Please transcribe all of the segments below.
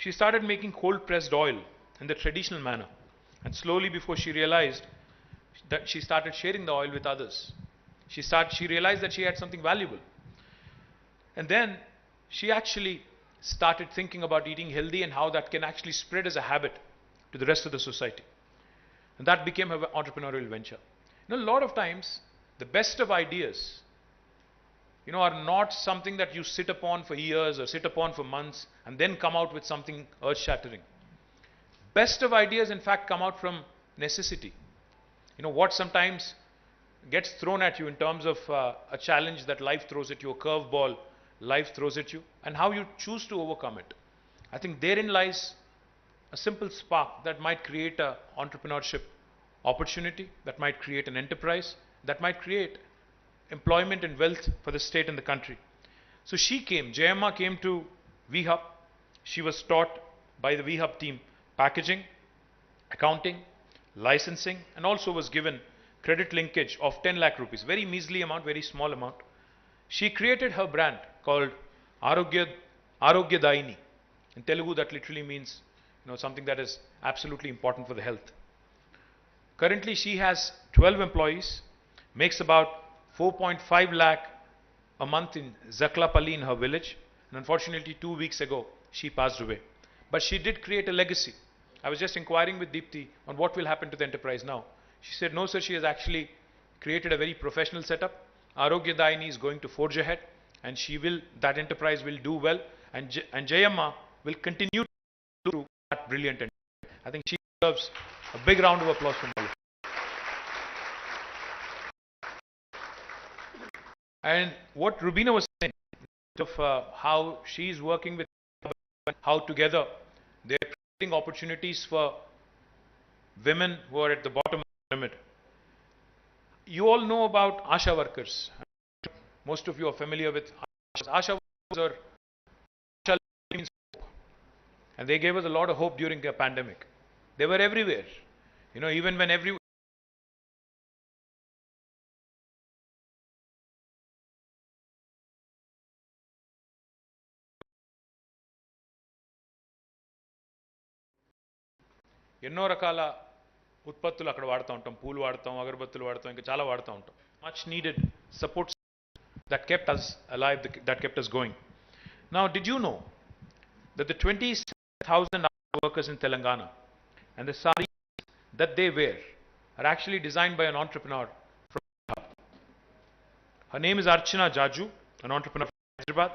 She started making cold pressed oil in the traditional manner. And slowly, before she realized that, she started sharing the oil with others. She realized that she had something valuable. And then she actually started thinking about eating healthy and how that can actually spread as a habit to the rest of the society. And that became her entrepreneurial venture. A lot of times, the best of ideas, are not something that you sit upon for years or sit upon for months and then come out with something earth-shattering. Best of ideas, in fact, come out from necessity. What sometimes gets thrown at you in terms of a challenge that life throws at you, a curveball life throws at you, and how you choose to overcome it. I think therein lies a simple spark that might create an entrepreneurship opportunity, that might create an enterprise, that might create employment and wealth for the state and the country. So Jayamma came to VHub. She was taught by the VHub team packaging, accounting, licensing, and also was given credit linkage of 10 lakh rupees, very measly amount, very small amount. She created her brand called Arogyadaini. In Telugu, that literally means something that is absolutely important for the health. Currently, she has 12 employees, makes about 4.5 lakh a month in Zaklapalli in her village. And unfortunately, 2 weeks ago, she passed away. But she did create a legacy. I was just inquiring with Deepthi on what will happen to the enterprise now. She said, no, sir, she has actually created a very professional setup. Arogyadaini is going to forge ahead, and that enterprise will do well, and Jayamma will continue to do that brilliant enterprise. I think she deserves a big round of applause from all of you. And what Rubina was saying of how she's working with, how together they're creating opportunities for women who are at the bottom of the pyramid. You all know about Asha workers. Most of you are familiar with Asha workers, and they gave us a lot of hope during the pandemic. They were everywhere. Even when ఎన్నో రకాల ఉత్పత్తులు అక్కడ వాడుతూ ఉంటాం, పూలు వాడతాం, అగరబత్తులు వాడతాం, ఇంకా చాలా వాడుతూ ఉంటాం. Much needed support that kept us alive, that kept us going. Now, did you know that the 27,000 workers in Telangana and the saris that they wear are actually designed by an entrepreneur from Hyderabad? Her name is Archana Jaju, an entrepreneur from Hyderabad.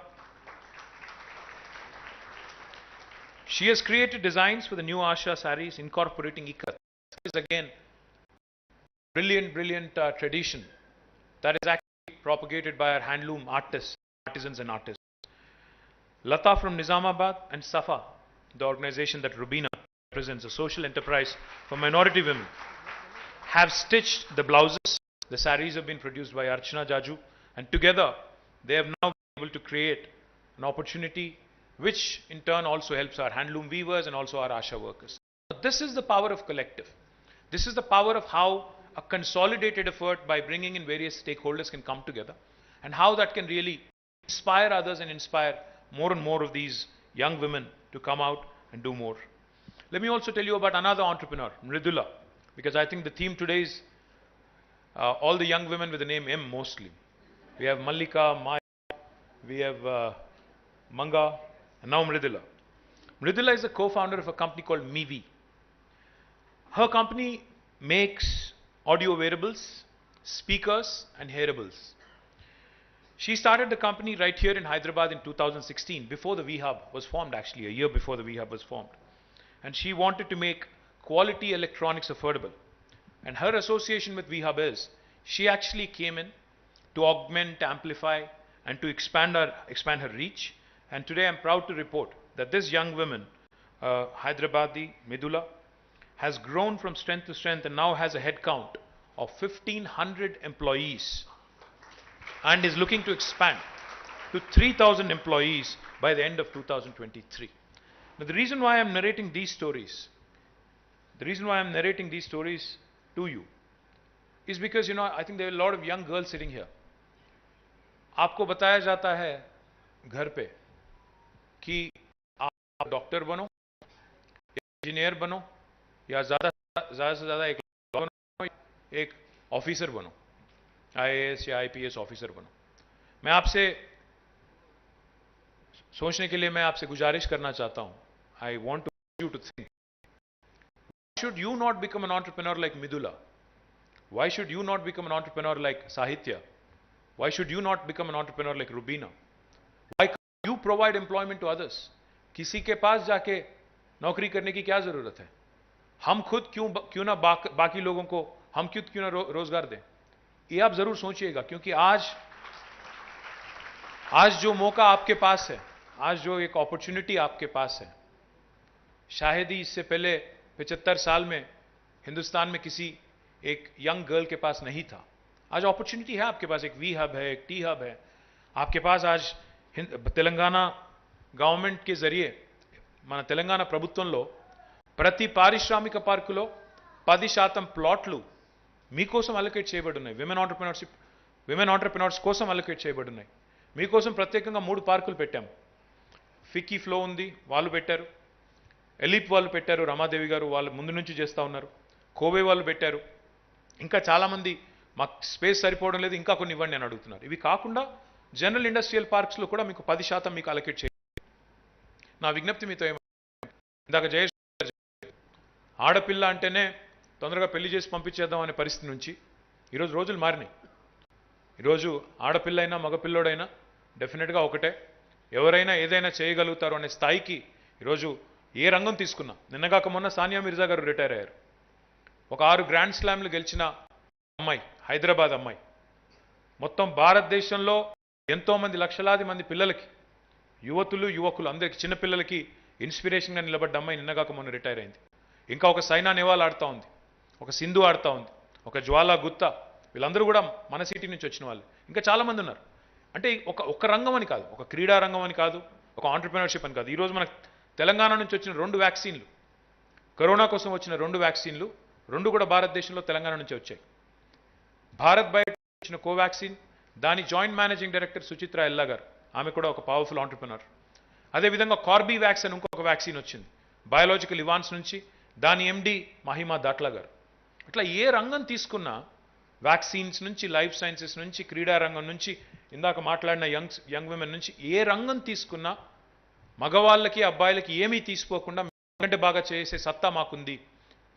She has created designs for the new Asha saris incorporating ikat. This is again brilliant tradition that is actually propagated by our handloom artisans and artists. Lata from Nizamabad and Safa, the organization that Rubina represents, a social enterprise for minority women, have stitched the blouses. The saris have been produced by Archana Jaju, and together they have now been able to create an opportunity which in turn also helps our handloom weavers and also our Asha workers. This is the power of collective. This is the power of how a consolidated effort by bringing in various stakeholders can come together, and how that can really inspire others and inspire more and more of these young women to come out and do more. Let me also tell you about another entrepreneur, Mridula, because I think the theme today is all the young women with the name M mostly. We have Mallika, Maya, we have Manga, and now Mridula. Mridula is the co-founder of a company called Mivi. Her company makes audio wearables, speakers, and hearables. She started the company right here in Hyderabad in 2016, before the VHub was formed, actually, a year before the VHub was formed. And she wanted to make quality electronics affordable. And her association with VHub is, she actually came in to augment, amplify, and to expand her reach. And today I'm proud to report that this young woman, Hyderabadi, Midula, has grown from strength to strength and now has a head count of 1,500 employees and is looking to expand to 3,000 employees by the end of 2023. Now, the reason why I'm narrating these stories, to you is because, I think there are a lot of young girls sitting here. आपको बताया जाता है घर पे कि आप doctor बनो, engineer बनो, या ज़्यादा से ज़्यादा एक बनो, एक ऑफिसर बनो, आईएएस या आईपीएस ऑफिसर बनो। मैं आपसे सोचने के लिए मैं आपसे गुजारिश करना चाहता हूं। I want you to think, should you not become an entrepreneur like Midula? Why should you not become an entrepreneur like Sahitya? Why should you not become an entrepreneur like Rubina? Why can't you provide employment to others? किसी के पास जाके नौकरी करने की क्या जरूरत है? हम खुद क्यों ना बाकी लोगों को हम क्यों ना रोजगार दें? ये आप जरूर सोचिएगा, क्योंकि आज जो मौका आपके पास है, आज जो एक अपॉर्चुनिटी आपके पास है, शायद ही इससे पहले 75 साल में हिंदुस्तान में किसी एक यंग गर्ल के पास नहीं था। आज अपॉर्चुनिटी है आपके पास, एक वी हब है, एक टी हब है आपके पास। आज తెలంగాణ గవర్నమెంట్ के जरिए మన తెలంగాణ ప్రభుత్వంలో ప్రతి పారిశ్రామిక పార్కులో 10% ప్లాట్లు మీకోసం అలొకేట్ చేయబడి ఉన్నాయి. విమెన్ ఆంటర్‌ప్రెన్యూర్స్ కోసం అలొకేట్ చేయబడి ఉన్నాయి. మీకోసం ప్రత్యేకంగా 3 పార్కులు పెట్టాం. ఫిక్కీ ఫ్లో ఉంది, వాళ్ళు పెట్టారు. ఎలిప్ వాళ్ళు పెట్టారు, రమాదేవి గారు వాళ్ళు ముందు నుంచి చేస్తూ ఉన్నారు. కోవే వాళ్ళు పెట్టారు. ఇంకా చాలామంది మాకు స్పేస్ సరిపోవడం లేదు, ఇంకా కొన్ని ఇవ్వండి అని అడుగుతున్నారు. ఇవి కాకుండా జనరల్ ఇండస్ట్రియల్ పార్క్స్లో కూడా మీకు 10% మీకు అలొకేట్ చేయాలి. నా విజ్ఞప్తి మీతో ఇందాక జయేష్ ఆడపిల్ల అంటేనే తొందరగా పెళ్లి చేసి పంపించేద్దాం అనే పరిస్థితి నుంచి ఈరోజు రోజులు మారినాయి. ఈరోజు ఆడపిల్లైనా మగపిల్లోడైనా డెఫినెట్గా ఒకటే, ఎవరైనా ఏదైనా చేయగలుగుతారు అనే స్థాయికి ఈరోజు ఏ రంగం తీసుకున్నా. నిన్నగాక మొన్న సానియా మిర్జా గారు రిటైర్ అయ్యారు. ఒక 6 గ్రాండ్ స్లామ్లు గెలిచిన అమ్మాయి, హైదరాబాద్ అమ్మాయి. మొత్తం భారతదేశంలో ఎంతోమంది లక్షలాది మంది పిల్లలకి, యువకులు అందరికీ, చిన్నపిల్లలకి ఇన్స్పిరేషన్గా నిలబడ్డ అమ్మాయి నిన్నగాక మొన్న రిటైర్ అయింది. ఇంకా ఒక సైనా నెహ్వాల్ ఆడుతూ ఉంది, ఒక సింధు ఆడుతూ ఉంది, ఒక జ్వాలా గుత్తా, వీళ్ళందరూ కూడా మన సిటీ నుంచి వచ్చిన వాళ్ళు. ఇంకా చాలామంది ఉన్నారు. అంటే ఒక రంగం అని కాదు, ఒక క్రీడా రంగం అని కాదు, ఒక ఆంటర్‌ప్రెన్యూర్‌షిప్ అని కాదు. ఈరోజు మన తెలంగాణ నుంచి వచ్చిన 2 వ్యాక్సిన్లు, కరోనా కోసం వచ్చిన 2 వ్యాక్సిన్లు, 2 కూడా భారతదేశంలో తెలంగాణ నుంచి వచ్చాయి. భారత్ బయోటెక్ వచ్చిన కోవాక్సిన్, దాని జాయింట్ మేనేజింగ్ డైరెక్టర్ సుచిత్ర ఎల్లా గారు, ఆమె కూడా ఒక పవర్ఫుల్ ఆంటర్‌ప్రెన్యూర్. అదేవిధంగా కార్బీవాక్స్ అని ఇంకొక వ్యాక్సిన్ వచ్చింది బయాలజికల్ ఇవాన్స్ నుంచి, దాని ఎండి మహిమా దాట్లా గారు. ఇట్లా ఏ రంగం తీసుకున్నా, వ్యాక్సిన్స్ నుంచి, లైఫ్ సైన్సెస్ నుంచి, క్రీడా రంగం నుంచి, ఇందాక మాట్లాడిన యంగ్ విమెన్ నుంచి, ఏ రంగం తీసుకున్నా మగవాళ్ళకి అబ్బాయిలకి ఏమీ తీసుకోకుండా కంటే బాగా చేసే సత్తా మాకుంది.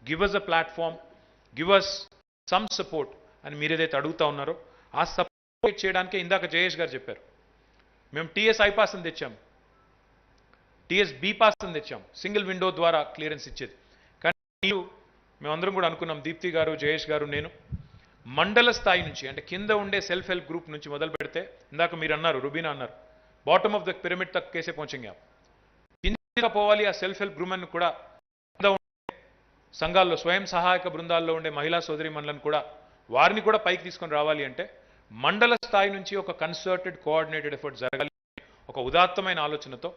Give us a platform, give us some support అని మీరు ఏదైతే అడుగుతా ఉన్నారో ఆ సపోర్ట్ చేయడానికే ఇందాక జయేష్ గారు చెప్పారు. మేము టీఎస్ ఐపాస్ అని తెచ్చాం, టీఎస్ బీపాస్ అని తెచ్చాం, సింగిల్ విండో ద్వారా క్లియరెన్స్ ఇచ్చేది. కానీ మేమందరం కూడా అనుకున్నాం, దీప్తి గారు, జయేష్ గారు, నేను, మండల స్థాయి నుంచి, అంటే కింద ఉండే సెల్ఫ్ హెల్ప్ గ్రూప్ నుంచి మొదలు పెడితే, ఇందాక మీరు అన్నారు, రుబీనా అన్నారు, బాటమ్ ఆఫ్ ద పిరమిడ్ తక్ కేసే పहुंचेंगे आप. కిందగా పోవాలి. ఆ సెల్ఫ్ హెల్ప్ గ్రూప్ కూడా కింద ఉండే సంఘాల్లో, స్వయం సహాయక బృందాల్లో ఉండే మహిళా సోదరీమణులను కూడా, వారిని కూడా పైకి తీసుకొని రావాలి అంటే మండల స్థాయి నుంచి ఒక కన్సర్టెడ్, కోఆర్డినేటెడ్ ఎఫర్ట్ జరగాలి. ఒక ఉదాత్తమైన ఆలోచనతో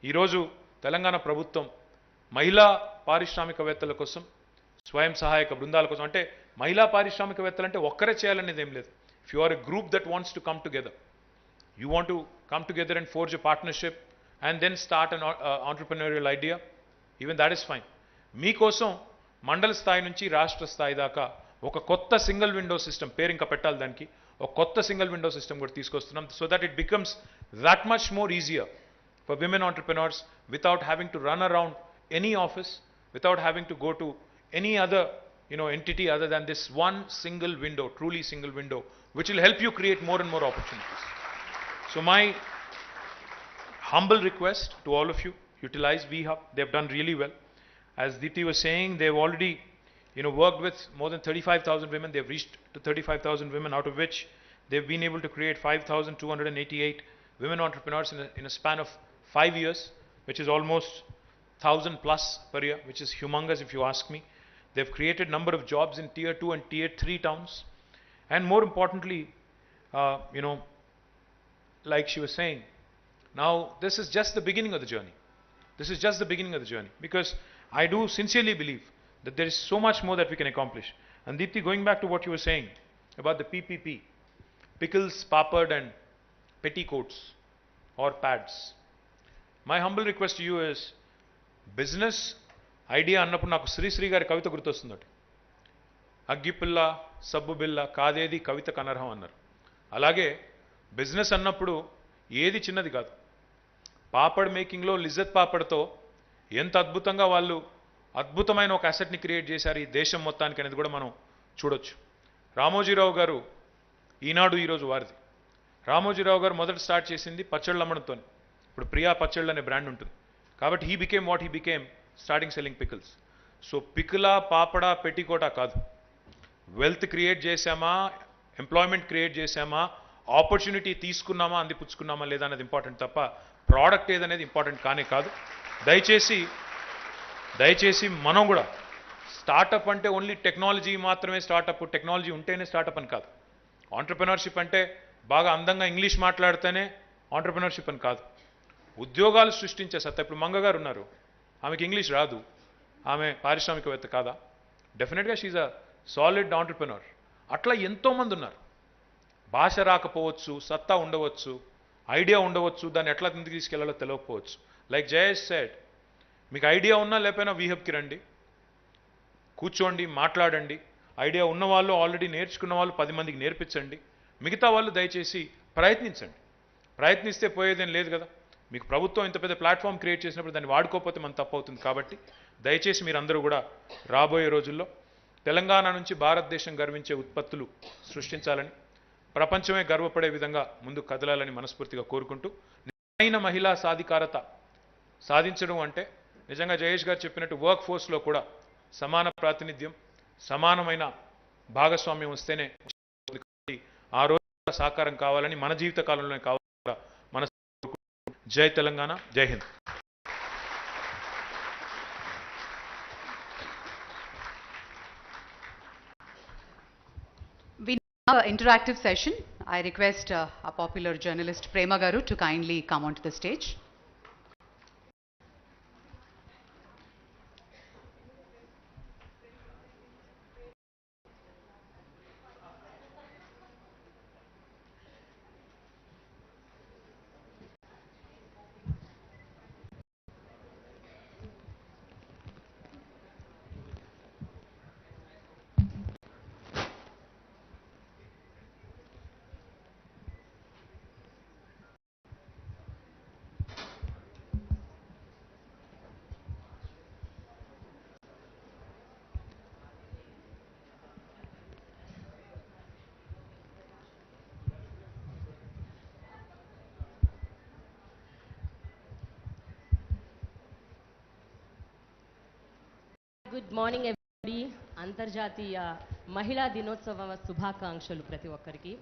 ఈరోజు తెలంగాణ ప్రభుత్వం మహిళా పారిశ్రామికవేత్తల కోసం, స్వయం సహాయక బృందాల కోసం, అంటే మహిళా పారిశ్రామికవేత్తలు అంటే ఒక్కరే చేయాలనేది ఏం లేదు. If you are a group that wants to come together, you want to come together and forge a partnership and then start an entrepreneurial idea, even that is fine. మీకోసం మండల స్థాయి నుంచి రాష్ట్ర స్థాయి దాకా ఒక కొత్త సింగిల్ విండో సిస్టమ్, పేరు ఇంకా పెట్టాలి దానికి, ఒక కొత్త సింగిల్ విండో సిస్టమ్ కూడా తీసుకొస్తున్నాం. So that it becomes that much more easier for women entrepreneurs without having to run around any office, without having to go to any other entity other than this one single window, truly single window, which will help you create more and more opportunities. So my humble request to all of you, utilize VHub. They've done really well. As Diti was saying, they've already worked with more than 35,000 women. They've reached to 35,000 women, out of which they've been able to create 5,288 women entrepreneurs in a span of 5 years, which is almost 1,000 plus per year, which is humongous if you ask me. They've created number of jobs in tier 2 and tier 3 towns, and more importantly, like she was saying, now this is just the beginning of the journey. This is just the beginning of the journey, because I do sincerely believe that there is so much more that we can accomplish. And Deepthi, going back to what you were saying about the PPP, pickles, papad and petticoats or pads, my humble request to you is, business idea అన్నప్పుడు నాకు శ్రీశ్రీ గారి కవిత గుర్తొస్తుంది. అగ్గిపిల్ల సబ్బు బిల్ల కాదేది కవిత కనర్హం అన్నారు. అలాగే business అన్నప్పుడు ఏది చిన్నది కాదు. పాపడ్ మేకింగ్లో లిజ్జత్ పాపడ్తో ఎంత అద్భుతంగా వాళ్ళు అద్భుతమైన ఒక అసెట్ని క్రియేట్ చేశారు ఈ దేశం మొత్తానికి అనేది కూడా మనం చూడొచ్చు. రామోజీరావు గారు ఈనాడు ఈరోజు వారిది. రామోజీరావు గారు మొదట స్టార్ట్ చేసింది పచ్చళ్ళు అమ్మడంతో. ఇప్పుడు ప్రియా పచ్చళ్ళు అనే బ్రాండ్ ఉంటుంది. కాబట్టి he became what he became, starting selling pickles. So పికిలా పాపడా పెట్టికోటా కాదు, వెల్త్ క్రియేట్ చేశామా, ఎంప్లాయ్మెంట్ క్రియేట్ చేశామా, ఆపర్చునిటీ తీసుకున్నామా, అందిపుచ్చుకున్నామా లేదా అనేది ఇంపార్టెంట్ తప్ప ప్రోడక్ట్ ఏదనేది ఇంపార్టెంట్ కానే కాదు. దయచేసి మనం కూడా స్టార్టప్ అంటే ఓన్లీ టెక్నాలజీ మాత్రమే స్టార్టప్, టెక్నాలజీ ఉంటేనే స్టార్టప్ అని కాదు. ఆంటర్ప్రెనర్షిప్ అంటే బాగా అందంగా ఇంగ్లీష్ మాట్లాడితేనే ఆంటర్ప్రెనర్షిప్ అని కాదు. ఉద్యోగాలు సృష్టించే సత్తా. ఇప్పుడు మంగ గారు ఉన్నారు, ఆమెకి ఇంగ్లీష్ రాదు, ఆమె పారిశ్రామికవేత్త కాదా? డెఫినెట్గా షీఈ్ అ సాలిడ్ ఆంటర్ప్రెనర్. అట్లా ఎంతోమంది ఉన్నారు. భాష రాకపోవచ్చు, సత్తా ఉండవచ్చు, ఐడియా ఉండవచ్చు, దాన్ని ఎట్లా ముందుకు తీసుకెళ్లాలో తెలియకపోవచ్చు. లైక్ జయేష్ సెడ్, మీకు ఐడియా ఉన్నా లేకపోయినా వీహబ్కి రండి, కూర్చోండి, మాట్లాడండి. ఐడియా ఉన్నవాళ్ళు, ఆల్రెడీ నేర్చుకున్న వాళ్ళు 10 మందికి నేర్పించండి. మిగతా వాళ్ళు దయచేసి ప్రయత్నించండి. ప్రయత్నిస్తే పోయేదేం లేదు కదా. మీకు ప్రభుత్వం ఇంత పెద్ద ప్లాట్ఫామ్ క్రియేట్ చేసినప్పుడు దాన్ని వాడుకోకపోతే మన తప్పు అవుతుంది. కాబట్టి దయచేసి మీరందరూ కూడా రాబోయే రోజుల్లో తెలంగాణ నుంచి భారతదేశం గర్వించే ఉత్పత్తులు సృష్టించాలని, ప్రపంచమే గర్వపడే విధంగా ముందుకు కదలాలని మనస్ఫూర్తిగా కోరుకుంటూ, నిజమైన మహిళా సాధికారత సాధించడం అంటే నిజంగా జయేష్ గారు చెప్పినట్టు వర్క్ ఫోర్స్లో కూడా సమాన ప్రాతినిధ్యం, సమానమైన భాగస్వామ్యం వస్తేనే ఆ రోజు సాకారం కావాలని, మన జీవిత కాలంలోనే కావాలని మన జై తెలంగాణ, జై Hind. We now have an interactive session. I request our popular journalist Prema Garu to kindly come onto the stage. Good morning everybody. అంతర్జాతీయ మహిళా దినోత్సవ శుభాకాంక్షలు ప్రతి ఒక్కరికి.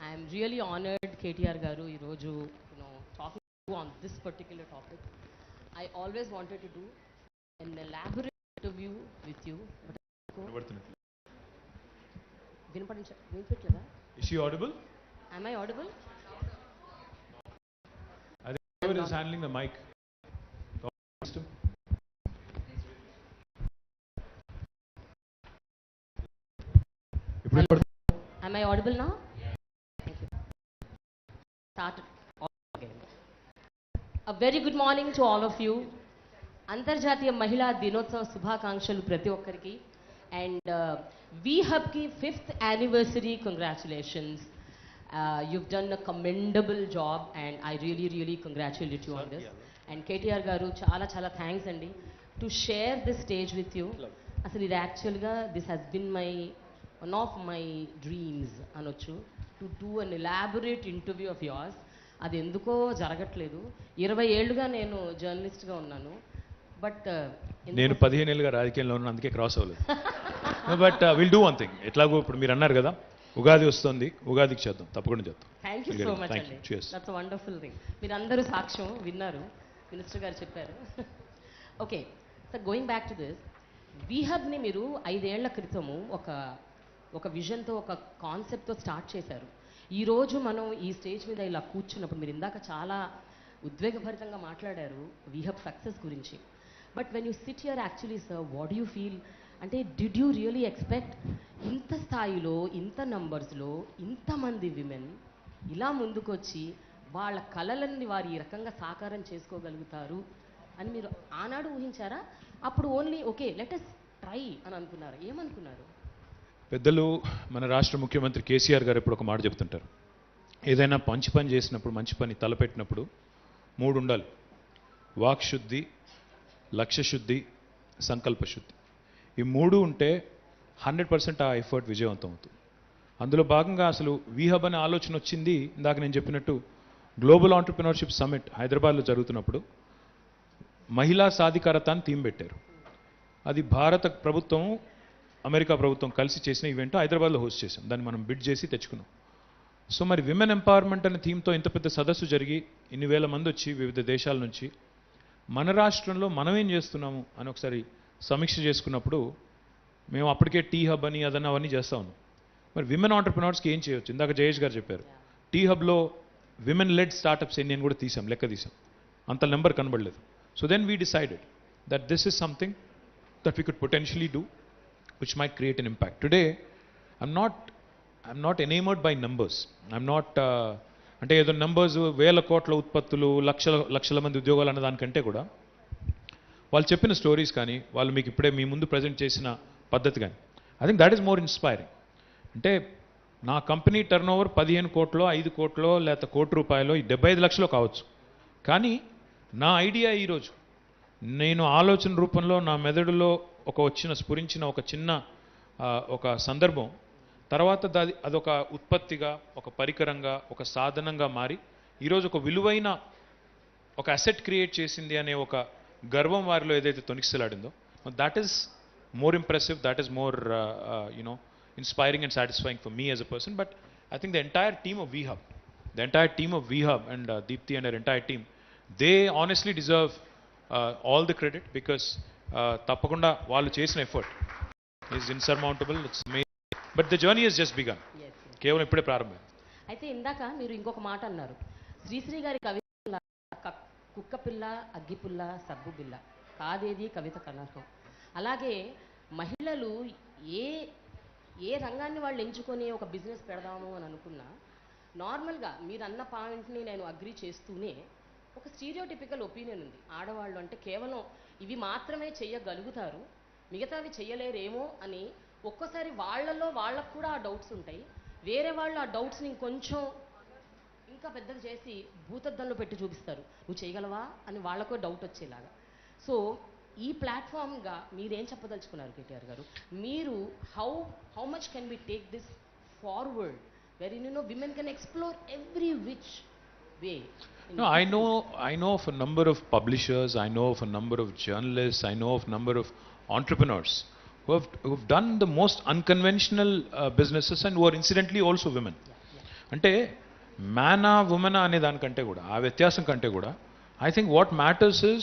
ఐఎమ్ రియలీ ఆనర్డ్ కేటీఆర్ గారు ఈరోజు talking on this particular topic. I always wanted to do an elaborate interview with you. వినిపించట్లేదా? Is she audible? Am I audible? I think whoever is handling the mic. Am I audible now? Thank you. Start again. A very good morning to all of you. అంతర్జాతీయ మహిళా దినోత్సవ శుభాకాంక్షలు ప్రతి ఒక్కరికి. And వీహబ్కి 5th anniversary congratulations. You've done a commendable job and I really congratulate you on this. And KTR గారు చాలా చాలా థ్యాంక్స్ అండి to share this stage with you. అసలు ఇది యాక్చువల్గా this has been one of my dreams అనొచ్చు, to do an elaborate interview of yours. అది ఎందుకో జరగట్లేదు. 20 ఏళ్ళుగా నేను జర్నలిస్ట్గా ఉన్నాను, బట్ నేను 15 ఏళ్ళుగా రాజకీయంలో ఉన్నాను, అందుకే క్రాస్ అవ్వలేదు. But will do one thing. ఎట్లాగో ఇప్పుడు మీరు అన్నారు కదా, ఉగాది వస్తుంది, ఉగాదికి చేద్దాం, తప్పకుండా చేద్దాం. థ్యాంక్ యూ సో మచ్ అండి. That's wonderful thing. మీరు అందరూ సాక్ష్యం విన్నారు, మినిస్టర్ గారు చెప్పారు. Okay, so going back to this, వీహబ్ని మీరు 5 ఏళ్ల క్రితము ఒక విజన్తో, ఒక కాన్సెప్ట్తో స్టార్ట్ చేశారు. ఈరోజు మనం ఈ స్టేజ్ మీద ఇలా కూర్చున్నప్పుడు మీరు ఇందాక చాలా ఉద్వేగభరితంగా మాట్లాడారు వీహబ్ సక్సెస్ గురించి. But when you SIT here actually sir, what you feel అంటే, డిడ్ యూ రియలీ ఎక్స్పెక్ట్ ఇంత స్థాయిలో, ఇంత నంబర్స్లో, ఇంతమంది విమెన్ ఇలా ముందుకొచ్చి వాళ్ళ కళలని వారు ఈ రకంగా సాకారం చేసుకోగలుగుతారు అని మీరు ఆనాడు ఊహించారా? అప్పుడు only okay let us try అని అనుకున్నారు, ఏమనుకున్నారు? పెద్దలు మన రాష్ట్ర ముఖ్యమంత్రి కేసీఆర్ గారు ఎప్పుడు ఒక మాట చెప్తుంటారు, ఏదైనా మంచి పని చేసినప్పుడు, మంచి పని తలపెట్టినప్పుడు 3 ఉండాలి: వాక్శుద్ధి, లక్ష్యశుద్ధి, సంకల్పశుద్ధి. ఈ 3 ఉంటే 100% ఆ ఎఫర్ట్ విజయవంతం అవుతుంది. అందులో భాగంగా అసలు వీహబ్ అనే ఆలోచన వచ్చింది ఇందాక నేను చెప్పినట్టు గ్లోబల్ ఆంటర్ప్రినర్షిప్ సమ్మిట్ హైదరాబాద్లో జరుగుతున్నప్పుడు మహిళా సాధికారత అని థీమ్ పెట్టారు. అది భారత ప్రభుత్వం, అమెరికా ప్రభుత్వం కలిసి చేసిన ఈవెంట్ హైదరాబాద్లో హోస్ట్ చేశాం. దాన్ని మనం బిడ్ చేసి తెచ్చుకున్నాం. సో మరి విమెన్ ఎంపవర్మెంట్ అనే థీమ్తో ఇంత పెద్ద సదస్సు జరిగి ఇన్ని వేల మంది వచ్చి వివిధ దేశాల నుంచి మన రాష్ట్రంలో మనం ఏం చేస్తున్నాము అని ఒకసారి సమీక్ష చేసుకున్నప్పుడు మేము అప్పటికే టీ హబ్ అని అదన్న అవన్నీ చేస్తా ఉన్నాం. మరి విమెన్ ఆంటర్ప్రినర్స్కి ఏం చేయొచ్చు? ఇందాక జయేష్ గారు చెప్పారు, టీ హబ్లో విమెన్ లెడ్ స్టార్టప్స్ ఎన్ని అని కూడా తీసాం, లెక్క తీసాం. అంత నెంబర్ కనబడలేదు. So then we decided that this is something that we could potentially do which might create an impact. Today, I'm not enamored by numbers. I'm not, అంటే ఏదో నంబర్స్, వేల కోట్ల ఉత్పత్తులు, లక్షల మంది ఉద్యోగాలు అన్న దానికంటే కూడా వాళ్ళు చెప్పిన స్టోరీస్ కానీ, వాళ్ళు మీకు ఇప్పుడే మీ ముందు ప్రజెంట్ చేసిన పద్ధతి కానీ, I think that is more inspiring. అంటే నా కంపెనీ టర్న్ ఓవర్ 15 కోట్లో, 5 కోట్లో, లేకపోతే ₹1 కోటి, 75 లక్షలు కావచ్చు. కానీ నా ఐడియా ఈరోజు నేను ఆలోచన రూపంలో నా మెదడులో స్ఫురించిన ఒక చిన్న ఒక సందర్భం తర్వాత అదొక ఉత్పత్తిగా, ఒక పరికరంగా, ఒక సాధనంగా మారి ఈరోజు ఒక విలువైన ఒక అసెట్ క్రియేట్ చేసింది అనే ఒక గర్వం వారిలో ఏదైతే తొణికిసలాడిందో, that is more impressive, that is more inspiring and satisfying for me as a person. But I think the entire team of VHub and Deepthi and her entire team, they honestly deserve all the credit because తప్పకుండా వాళ్ళు చేసిన effort is insurmountable. It's amazing. But the journey has just begun. కేవలం ఇప్పుడే ప్రారంభం. అయితే ఇందాక మీరు ఇంకొక మాట అన్నారు, శ్రీశ్రీ గారి కవిత కుక్కపిల్ల, అగ్గిపుల్ల, సబ్బు బిల్ల, కాదేది కవిత కనర్హం. అలాగే మహిళలు ఏ రంగాన్ని వాళ్ళు ఎంచుకొని ఒక బిజినెస్ పెడదాము అని అనుకున్నా, నార్మల్గా మీరు అన్న పాయింట్ని నేను అగ్రీ చేస్తూనే ఒక స్టీరియోటిపికల్ ఒపీనియన్ ఉంది, ఆడవాళ్ళు అంటే కేవలం ఇవి మాత్రమే చెయ్యగలుగుతారు, మిగతావి చెయ్యలేరేమో అని. ఒక్కోసారి వాళ్ళకు కూడా ఆ డౌట్స్ ఉంటాయి. వేరే వాళ్ళు ఆ డౌట్స్ని ఇంకొంచెం ఇంకా పెద్దగా చేసి భూతద్దంలో పెట్టి చూపిస్తారు, నువ్వు చేయగలవా అని వాళ్ళకో డౌట్ వచ్చేలాగా. సో ఈ ప్లాట్ఫామ్గా మీరేం చెప్పదలుచుకున్నారు కేటీఆర్ గారు? మీరు how much can we take this forward very women can explore every which way? No, I know of a number of publishers, I know of a number of journalists, I know of a number of entrepreneurs who've done the most unconventional businesses and who are incidentally also women. అంటే మ్యానా ఉమెనా అనే దానికంటే కూడా, ఆ వ్యత్యాసం కంటే కూడా, I think what matters is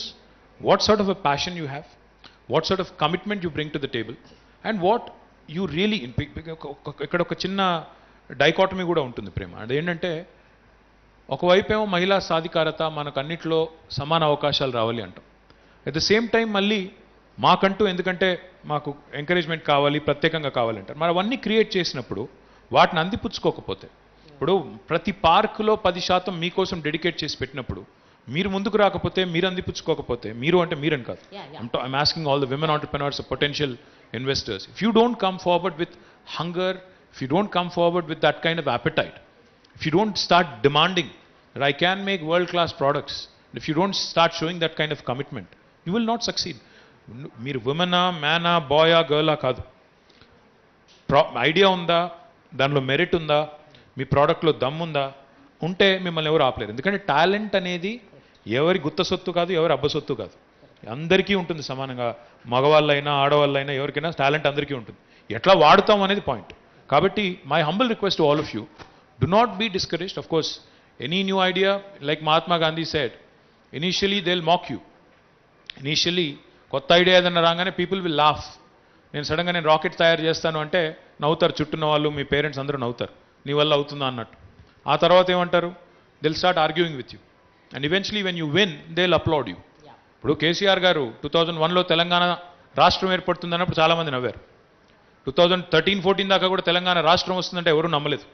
what sort of a passion you have, what sort of commitment you bring to the table, and what you really, ఇక్కడ ఒక చిన్న డైకాటమీ కూడా ఉంటుంది ప్రేమ. అదేంటంటే ఒకవైపేమో మహిళా సాధికారత, మనకు అన్నింటిలో సమాన అవకాశాలు రావాలి అంటాం. అట్ ద సేమ్ టైం మళ్ళీ మాకంటూ, ఎందుకంటే మాకు ఎంకరేజ్మెంట్ కావాలి, ప్రత్యేకంగా కావాలంటారు. మరి అవన్నీ క్రియేట్ చేసినప్పుడు వాటిని అందిపుచ్చుకోకపోతే, ఇప్పుడు ప్రతి పార్కులో 10% మీకోసం డెడికేట్ చేసి పెట్టినప్పుడు మీరు ముందుకు రాకపోతే, మీరు అందిపుచ్చుకోకపోతే, మీరు అంటే మీరని కాదు, I'm asking all the women entrepreneurs, potential investors, if you don't come forward with hunger, if you don't come forward with that kind of appetite, if you don't start demanding that I can make world-class products, if you don't start showing that kind of commitment, you will not succeed. మీరు ఉమెనా, మ్యానా, బాయా, గర్లా కాదు, idea ఉందా, దానిలో merit ఉందా, మీ ప్రోడక్ట్లో దమ్ముందా, ఉంటే మిమ్మల్ని ఎవరు ఆపలేరు. ఎందుకంటే టాలెంట్ అనేది ఎవరి గుత్త సొత్తు కాదు, ఎవరి అబ్బ సొత్తు కాదు, అందరికీ ఉంటుంది సమానంగా. మగవాళ్ళైనా ఆడవాళ్ళైనా ఎవరికైనా టాలెంట్ అందరికీ ఉంటుంది. ఎట్లా వాడుతాం అనేది పాయింట్. కాబట్టి my humble request to all of you, do not be discouraged. Of course, any new idea, like Mahatma Gandhi said, initially they'll mock you. Initially, కొత్త ఐడియా ఏదన్నా రాగానే పీపుల్ విల్ లాఫ్. నేను సడన్గా నేను రాకెట్ తయారు చేస్తాను అంటే నవ్వుతారు, చుట్టూన్న వాళ్ళు, మీ పేరెంట్స్ అందరూ నవ్వుతారు, నీ వల్ల అవుతుందా అన్నట్టు. ఆ తర్వాత ఏమంటారు, they'll start arguing with you, and eventually when you win they will applaud you. ఇప్పుడు కేసీఆర్ గారు 2001లో తెలంగాణ రాష్ట్రం ఏర్పడుతుంది అన్నప్పుడు చాలామంది నవ్వారు. 2013-14 దాకా కూడా తెలంగాణ రాష్ట్రం వస్తుందంటే ఎవరూ నమ్మలేదు.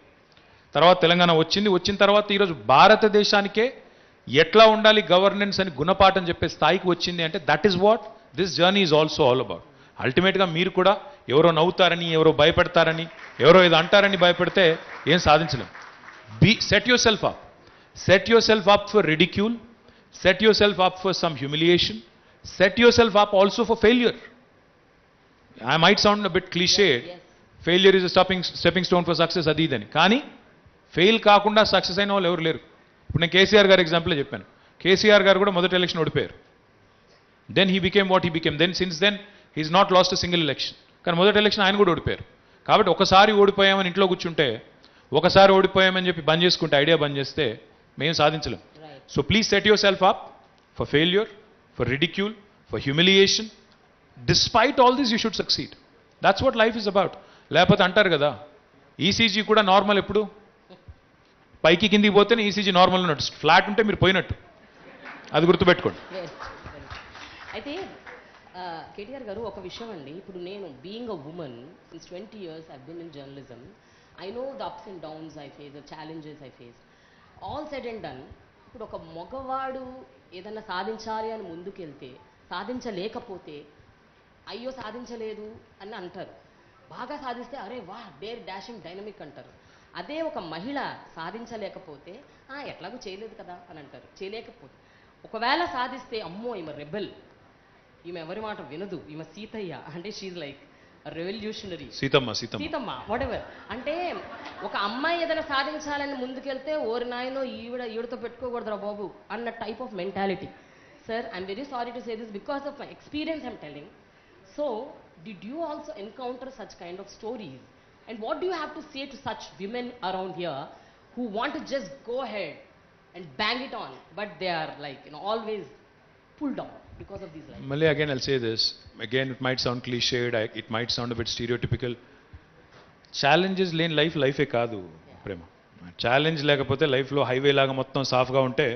తర్వాత తెలంగాణ వచ్చింది. వచ్చిన తర్వాత ఈరోజు భారతదేశానికే ఎట్లా ఉండాలి గవర్నెన్స్ అని గుణపాఠం చెప్పే స్థాయికి వచ్చింది అంటే that is what this journey is also all about. అల్టిమేట్గా మీరు కూడా ఎవరో నవ్వుతారని, ఎవరో భయపెడతారని, ఎవరో ఏదో అంటారని భయపెడితే ఏం సాధించలేం. Set yourself up. Set yourself up for ridicule, set yourself up for some humiliation, set yourself up also for failure. I might sound a bit cliched. Yes. Failure is a stepping stone for success అది ఇదని. కానీ fail కాకుండా success అయిన వాళ్ళు ఎవరు లేరు. ఇప్పుడు నేను కేసీఆర్ గారి ఎగ్జాంపుల్ చెప్పాను. కేసీఆర్ గారు కూడా మొదటి ఎలక్షన్ ఓడిపోయారు. Then he became what he became. Then since then he's not lost a single election. కానీ మొదటి ఎలక్షన్ ఆయన కూడా ఓడిపోయారు. కాబట్టి ఒకసారి ఓడిపోయామని ఇంట్లో కూర్చుంటే, ఒకసారి ఓడిపోయామని చెప్పి బంద్ చేసుకుంటే, ఐడియా బంద్ చేస్తే మేము సాధించలేం. So please set yourself up for failure, for ridicule, for humiliation. Despite all this you should succeed. That's what life is about. లేకపోతే అంటారు కదా, ఈసీజీ కూడా నార్మల్ ఎప్పుడు పైకి కిందికి పోతేనే ఈసీజీ నార్మల్ ఉన్నట్టు, ఫ్లాట్ ఉంటే మీరు పోయినట్టు. అది గుర్తుపెట్టుకోండి. అయితే కేటీఆర్ గారు ఒక విషయం అండి, ఇప్పుడు నేను being a women since 20 years I been in journalism, I know the ups and downs I face, the challenges I face. All said and done, ఇప్పుడు ఒక మగవాడు ఏదన్నా సాధించాలి అని ముందుకెళ్తే సాధించలేకపోతే అయ్యో సాధించలేదు అని అంటారు. బాగా సాధిస్తే అరే వా డేర్ డాషింగ్ డైనమిక్ అంటారు. అదే ఒక మహిళ సాధించలేకపోతే ఎట్లాగూ చేయలేదు కదా అని అంటారు. చేయలేకపోతే ఒకవేళ సాధిస్తే అమ్మో ఈమె రెబెల్, ఈమె ఎవరి మాట వినదు, ఈమె సీతయ్య అంటే she's like revolutionary, Seethamma what ever. అంటే ఒక అమ్మాయి ఏదైనా సాధించాలని ముందుకెళ్తే ఓరి నాయనో ఈవిడతో పెట్టుకోకూడదురా బాబు అన్న type of mentality. Sir I'm very sorry to say this because of my experience I'm telling. So did you also encounter such kind of stories and what do you have to say to such women around here who want to just go ahead and bang it on, but they are like always pulled down because of these lines? Malay, again I'll say this, again it might sound cliched, it might sound a bit stereotypical. Challenges లేని లైఫే కాదు ప్రేమ. Challenge లేకపోతే లైఫ్లో highway లాగా మొత్తం సాఫ్గా ఉంటే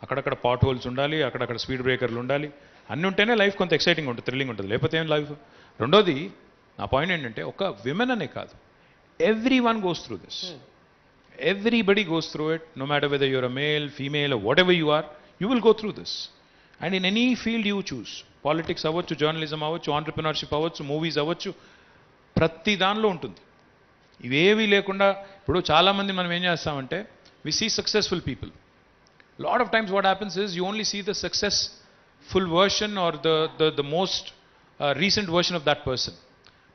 అక్కడక్కడ pot holes ఉండాలి, అక్కడక్కడ స్పీడ్ బ్రేకర్లు ఉండాలి, అన్నీ ఉంటేనే లైఫ్ కొంత ఎక్సైటింగ్ ఉంటుంది, థ్రిల్లింగ్ ఉంటుంది. లేకపోతే ఏం లైఫ్. రెండోది నా పాయింట్ ఏంటంటే, ఒక విమెన్ అనే కాదు, every one goes through this. Everybody goes through it, no matter whether you're a male, female, or whatever you are, you will go through this. And in any field you choose, politics avachchu, journalism avachchu, entrepreneurship avachchu, movies avachchu, ప్రతి దానిలో ఉంటుంది. ఇవేవి లేకుండా ఇప్పుడు చాలామంది మనం ఏం చేస్తామంటే, we see successful people. Lot of times what happens is you only see the successful version or the most recent version of that person.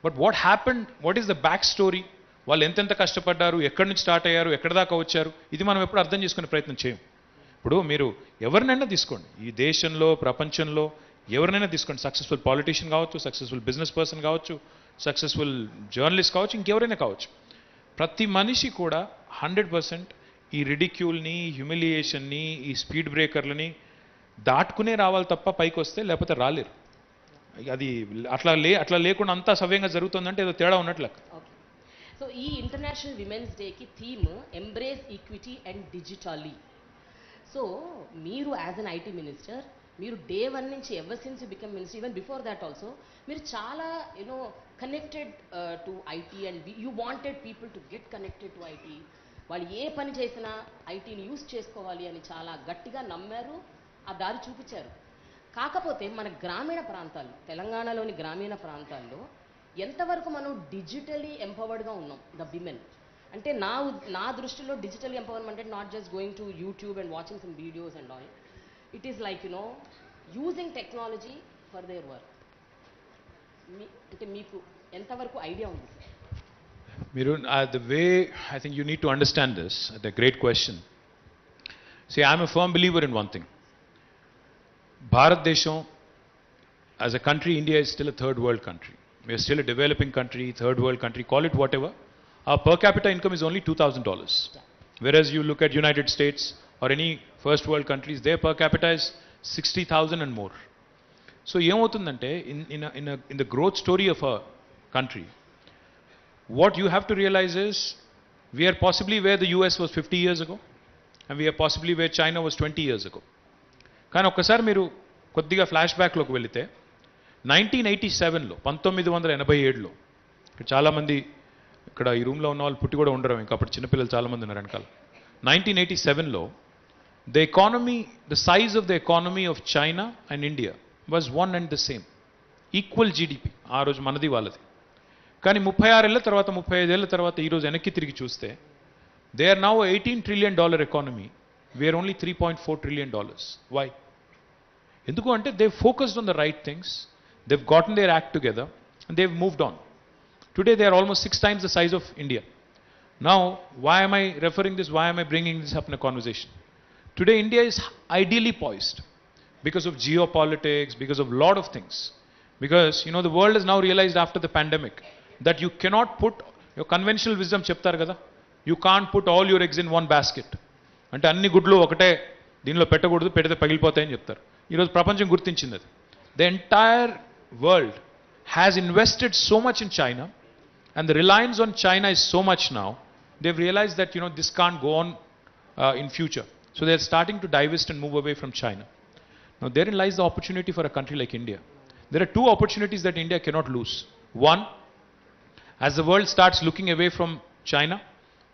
But what happened, what is the back story? వాళ్ళు ఎంతెంత కష్టపడ్డారు, ఎక్కడి నుంచి start అయ్యారు, ఎక్కడి దాకా వచ్చారు, ఇది మనం ఎప్పుడు అర్థం చేసుకునే ప్రయత్నం చేయం. ఇప్పుడు మీరు ఎవరినైనా తీసుకోండి, ఈ దేశంలో ప్రపంచంలో ఎవరినైనా తీసుకోండి, సక్సెస్ఫుల్ పాలిటీషియన్ కావచ్చు, సక్సెస్ఫుల్ బిజినెస్ పర్సన్ కావచ్చు, సక్సెస్ఫుల్ జర్నలిస్ట్ కావచ్చు, ఇంకెవరైనా కావచ్చు, ప్రతి మనిషి కూడా 100% ఈ రిడిక్యూల్ని, హ్యూమిలియేషన్ని, ఈ స్పీడ్ బ్రేకర్లని దాటుకునే రావాలి తప్ప పైకి వస్తే లేకపోతే రాలేరు. అది అట్లా లేకుండా అంతా సవ్యంగా జరుగుతుందంటే ఏదో తేడా ఉన్నట్లు. సో ఈ ఇంటర్నేషనల్ విమెన్స్ డేకి theme embrace equity and digitally. So మీరు యాజ్ అన్ ఐటీ మినిస్టర్, మీరు డే 1 నుంచి ever since you become minister, even before that also, మీరు చాలా connected to IT and you wanted people to get connected to IT. వాళ్ళు ఏ పని చేసినా ఐటీని use చేసుకోవాలి అని చాలా గట్టిగా నమ్మారు, ఆ దారి చూపించారు. కాకపోతే మన గ్రామీణ ప్రాంతాల్లో, తెలంగాణలోని గ్రామీణ ప్రాంతాల్లో ఎంతవరకు మనం డిజిటలీ ఎంపవర్డ్గా ఉన్నాం ద విమెన్ అంటే నా దృష్టిలో డిజిటల్ ఎంపవర్మెంట్ అంటే not just going to YouTube and watching some videos and all. It is like using technology for their work. అంటే మీకు ఎంతవరకు ఐడియా ఉంది సార్? మీరు the way I think you need to understand this, the great question. See, I am a firm believer in one thing. భారతదేశం as a country, India is still a third world country. We are still a developing country, third world country, call it whatever. Our per capita income is only $2,000. Whereas you look at United States or any first world countries, their per capita is 60,000 and more. So ఏమవుతుందంటే in the growth story of a country, what you have to realize is we are possibly where the US was 50 years ago and we are possibly where China was 20 years ago. కానీ ఒక్కసారి మీరు కొద్దిగా flash బ్యాక్లోకి వెళితే 1987లో 1987లో ఇక్కడ చాలామంది ఇక్కడ ఈ రూమ్లో ఉన్న వాళ్ళు పుట్టి కూడా ఉండరు, ఇంకా అప్పుడు చిన్నపిల్లలు చాలామంది ఉన్నారు వెనకాల. 1987లో the economy, the size of the economy of China and India was one and the same. Equal GDP. ఆ రోజు మనది వాళ్ళది. కానీ 36 ఏళ్ల తర్వాత 35 ఏళ్ల తర్వాత ఈ రోజు వెనక్కి తిరిగి చూస్తే they are now $18 trillion economy. We are only $3.4 trillion. Why? ఎందుకు అంటే they've focused on the right things, they've gotten their act together, and they've moved on. Today they are almost 6 times the size of India. Now, why am I referring this? Why am I bringing this up in a conversation? Today India is ideally poised because of geopolitics, because of lot of things. Because, you know, the world has now realized after the pandemic that you cannot put your conventional wisdom చెప్తారు కదా, you can't put all your eggs in one basket. అంటే అన్ని గుడ్లు ఒకటే దీనిలో పెట్టకూడదు, పెడితే పగిలిపోతాయని చెప్తారు. ఈరోజు ప్రపంచం గుర్తించింది అది. The entire world has invested so much in China, and the reliance on China is so much now, they've realized that, you know, this can't go on in future. So they're starting to divest and move away from China. Now therein lies the opportunity for a country like India. There are 2 opportunities that India cannot lose. One, as the world starts looking away from China,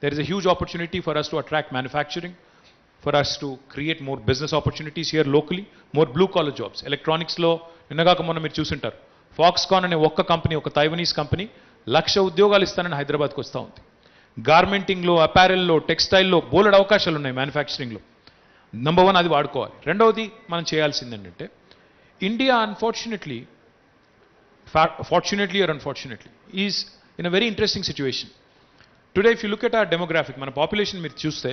there is a huge opportunity for us to attract manufacturing, for us to create more business opportunities here locally, more blue collar jobs. Electronics lo నిన్నగాక మొన్న మీరు చూసుంటారు, Foxconn అనే ఒక్క company, ఒక Taiwanese company 1,00,000 ఉద్యోగాలు ఇస్తానని హైదరాబాద్కి వస్తూ ఉంది. గార్మెంటింగ్లో, అపారెల్లో, టెక్స్టైల్లో బోలెడు అవకాశాలు ఉన్నాయి మ్యానుఫ్యాక్చరింగ్లో. నంబర్ 1 అది వాడుకోవాలి. రెండవది మనం చేయాల్సింది ఏంటంటే, India unfortunately or unfortunately is in a very interesting situation. Today if you look at our demographic, మన పాపులేషన్ మీరు చూస్తే,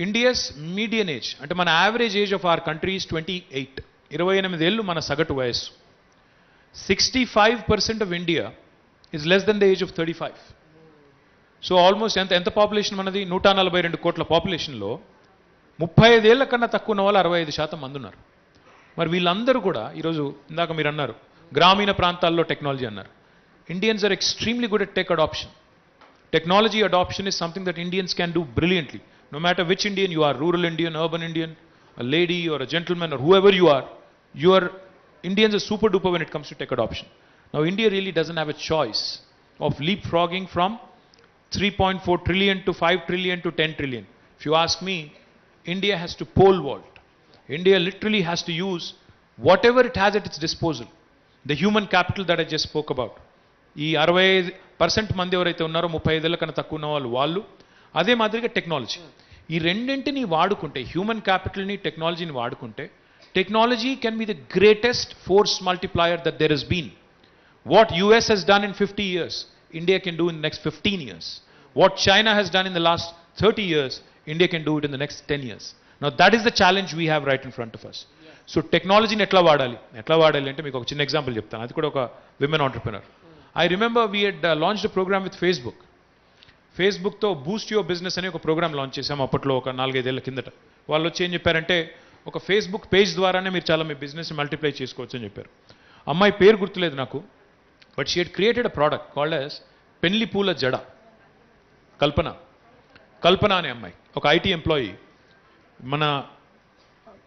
India's median age, అంటే మన average age of our country is 28. 28 ఏళ్ళు మన సగటు వయస్సు. 65% of India is less than the age of 35. So almost ఎంత పాపులేషన్ మనది? 142 కోట్ల పాపులేషన్లో 35 ఏళ్ల కన్నా తక్కువ ఉన్న వాళ్ళు 65% మంది ఉన్నారు. మరి వీళ్ళందరూ కూడా ఈరోజు ఇందాక మీరు అన్నారు గ్రామీణ ప్రాంతాల్లో టెక్నాలజీ అన్నారు. Indians are extremely good at tech adoption. Technology adoption is something that Indians can do brilliantly. No matter which Indian you are, rural Indian, urban Indian, a lady or a gentleman or whoever you are, Indians are super duper when it comes to tech adoption. Now India really doesn't have a choice of leapfrogging from 3.4 trillion to 5 trillion to 10 trillion. If you ask me, India has to pole vault. India literally has to use whatever it has at its disposal. The human capital that I just spoke about. ఈ 65% మంది ఎవరైతే ఉన్నారో 35 ఏళ్ల కన్నా తక్కువ ఉన్న వాళ్ళు, అదే మాదిరిగా టెక్నాలజీ, ఈ రెండింటిని వాడుకుంటే, హ్యూమన్ క్యాపిటల్ని టెక్నాలజీని వాడుకుంటే, technology can be the greatest force multiplier that there has been. What US has done in 50 years, India can do in the next 15 years. What China has done in the last 30 years, India can do it in the next 10 years. Now that is the challenge we have right in front of us. So టెక్నాలజీని ఎట్లా వాడాలి అంటే మీకు ఒక చిన్న example చెప్తాను. అది కూడా ఒక women entrepreneur. I remember we had launched a program with Facebook. ఫేస్బుక్తో బూస్ట్ యువర్ బిజినెస్ అనే ఒక ప్రోగ్రామ్ లాంచ్ చేసాము అప్పట్లో, ఒక 4-5 ఏళ్ల కిందట. వాళ్ళు వచ్చి ఏం చెప్పారంటే, ఒక ఫేస్బుక్ పేజ్ ద్వారానే మీరు చాలా మీ బిజినెస్ మల్టిప్లై చేసుకోవచ్చు అని చెప్పారు. అమ్మాయి పేరు గుర్తులేదు నాకు, but she had created a product called as పెళ్లి పూల జడ. కల్పన అనే అమ్మాయి, ఒక IT ఎంప్లాయీ. మన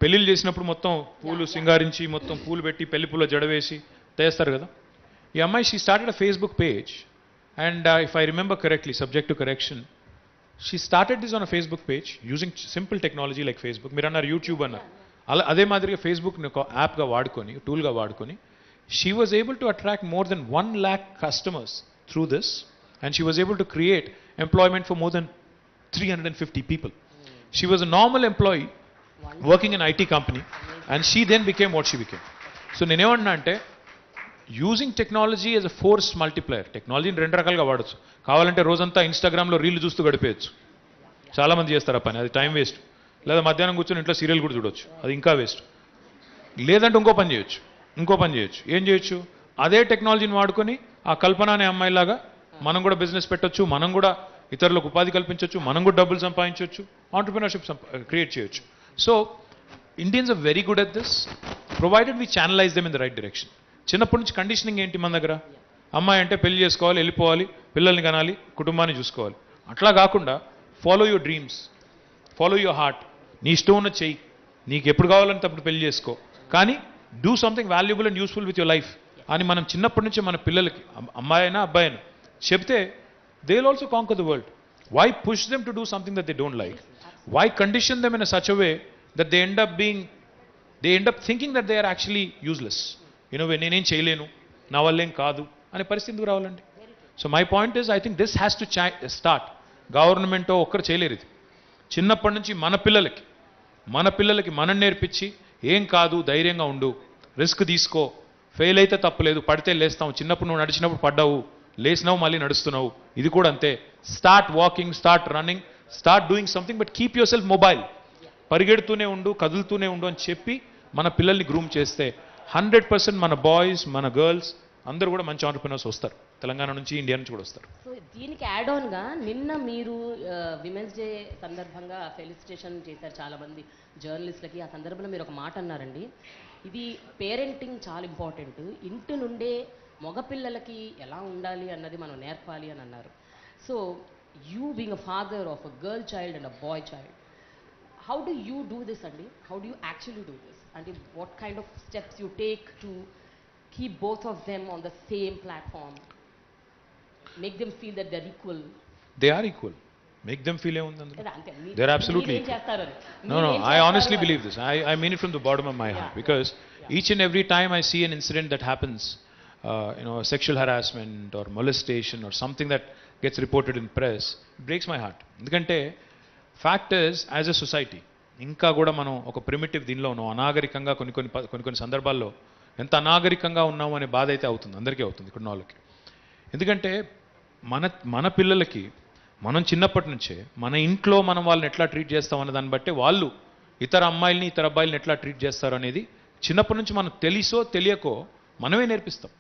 పెళ్ళిళ్ళు చేసినప్పుడు మొత్తం పూలు సింగారించి, మొత్తం పూలు పెట్టి పెళ్లి పూల జడ వేసి చేస్తారు కదా. ఈ అమ్మాయి, she started a Facebook page, and if I remember correctly, subject to correction, she started this on a Facebook page using simple technology like Facebook. మీరు అన్నారు యూట్యూబ్ అన్నారు, అదే మాదిరిగా ఫేస్బుక్ని ఒక యాప్గా వాడుకొని, టూల్గా వాడుకొని, she was able to attract more than 1 lakh customers through this, and she was able to create employment for more than 350 people. She was a normal employee working in IT company, and she then became what she became. So నేనేమన్నా అంటే, using technology as a force multiplier. టెక్నాలజీని 2 రకాలుగా వాడచ్చు. కావాలంటే రోజంతా ఇన్స్టాగ్రామ్లో reel చూస్తూ గడిపేయచ్చు, చాలామంది చేస్తారు ఆ పని, అది టైం వేస్ట్. లేదా మధ్యాహ్నం కూర్చొని ఇంట్లో సీరియల్ కూడా చూడొచ్చు, అది ఇంకా వేస్ట్. లేదంటే ఇంకో పని చేయొచ్చు. ఏం చేయొచ్చు? అదే టెక్నాలజీని వాడుకొని ఆ కల్పన అనే అమ్మాయిలాగా మనం కూడా బిజినెస్ పెట్టొచ్చు, మనం కూడా ఇతరులకు ఉపాధి కల్పించవచ్చు, మనం కూడా డబ్బులు సంపాదించవచ్చు, ఆంటర్ప్రినర్షిప్ క్రియేట్ చేయొచ్చు. So Indians are very good at this, provided we channelise them in the right direction. చిన్నప్పటి నుంచి కండిషనింగ్ ఏంటి మన దగ్గర? అమ్మాయి అంటే పెళ్లి చేసుకోవాలి, వెళ్ళిపోవాలి, పిల్లల్ని కనాలి, కుటుంబాన్ని చూసుకోవాలి. అట్లా కాకుండా follow your dreams, follow your heart. నీ ఇష్టం ఉన్న చెయ్యి, నీకు ఎప్పుడు కావాలంటే అప్పుడు పెళ్లి చేసుకో, కానీ do something valuable and useful with your life అని మనం చిన్నప్పటి నుంచి మన పిల్లలకి, అమ్మాయి అయినా అబ్బాయి అయినా చెప్తే, they will also conquer the world. Why push them to do something that they don't like? Why condition them in a such a way that they end up thinking that they are actually useless? నేనేం చేయలేను, నా వల్లేం కాదు అనే పరిస్థితి ఎందుకు రావాలండి? So my point is, I think this has to start. గవర్నమెంటో ఒక్కరు చేయలేరు ఇది. చిన్నప్పటి నుంచి మన పిల్లలకి మనం నేర్పించి, ఏం కాదు, ధైర్యంగా ఉండు, రిస్క్ తీసుకో, ఫెయిల్ అయితే తప్పలేదు, పడితే లేస్తాం, చిన్నప్పుడు నువ్వు నడిచినప్పుడు పడ్డావు, లేచినావు మళ్ళీ నడుస్తున్నావు, ఇది కూడా అంతే. Start walking, start running, start doing something, but keep yourself mobile. పరిగెడుతూనే ఉండు, కదులుతూనే ఉండు అని చెప్పి మన పిల్లల్ని గ్రూమ్ చేస్తే 100% మన బాయ్స్, మన గర్ల్స్ అందరూ కూడా మంచి ఆంటర్‌ప్రెన్యూర్స్ వస్తారు. తెలంగాణ నుంచి, ఇండియా నుంచి కూడా వస్తారు. సో దీనికి యాడ్ ఆన్గా నిన్న మీరు విమెన్స్ డే సందర్భంగా ఫెలిసిటేషన్ చేశారు చాలామంది జర్నలిస్టులకి. ఆ సందర్భంలో మీరు ఒక మాట అన్నారండి, ఇది పేరెంటింగ్ చాలా ఇంపార్టెంట్, ఇంటి నుండే మగపిల్లలకి ఎలా ఉండాలి అన్నది మనం నేర్పాలి అని అన్నారు. So you being a father of a girl child and a bye child, how do you do this అండి? How do you actually do this? And what kind of steps you take to keep both of them on the same platform, make them feel that they're equal? They are equal. Make them feel ఏముంది? They're absolutely equal. No, I honestly believe this. I mean it from the bottom of my heart, because each and every time I see an incident that happens, sexual harassment or molestation or something that gets reported in press, it breaks my heart. ఎందుకంటే fact is, as a society ఇంకా కూడా మనం ఒక primitive దీనిలో ఉన్నాం. అనాగరికంగా కొన్ని సందర్భాల్లో ఎంత అనాగరికంగా ఉన్నాము అనే బాధ అయితే అవుతుంది, అందరికీ అవుతుంది, ఇక్కడ ఉన్న వాళ్ళకి. ఎందుకంటే మన పిల్లలకి మనం చిన్నప్పటి నుంచే మన ఇంట్లో మనం వాళ్ళని ఎట్లా ట్రీట్ చేస్తాం అనే దాన్ని బట్టే వాళ్ళు ఇతర అమ్మాయిల్ని, ఇతర అబ్బాయిల్ని ఎట్లా ట్రీట్ చేస్తారు అనేది చిన్నప్పటి నుంచి మనం తెలుసో తెలియకో మనమే నేర్పిస్తాం.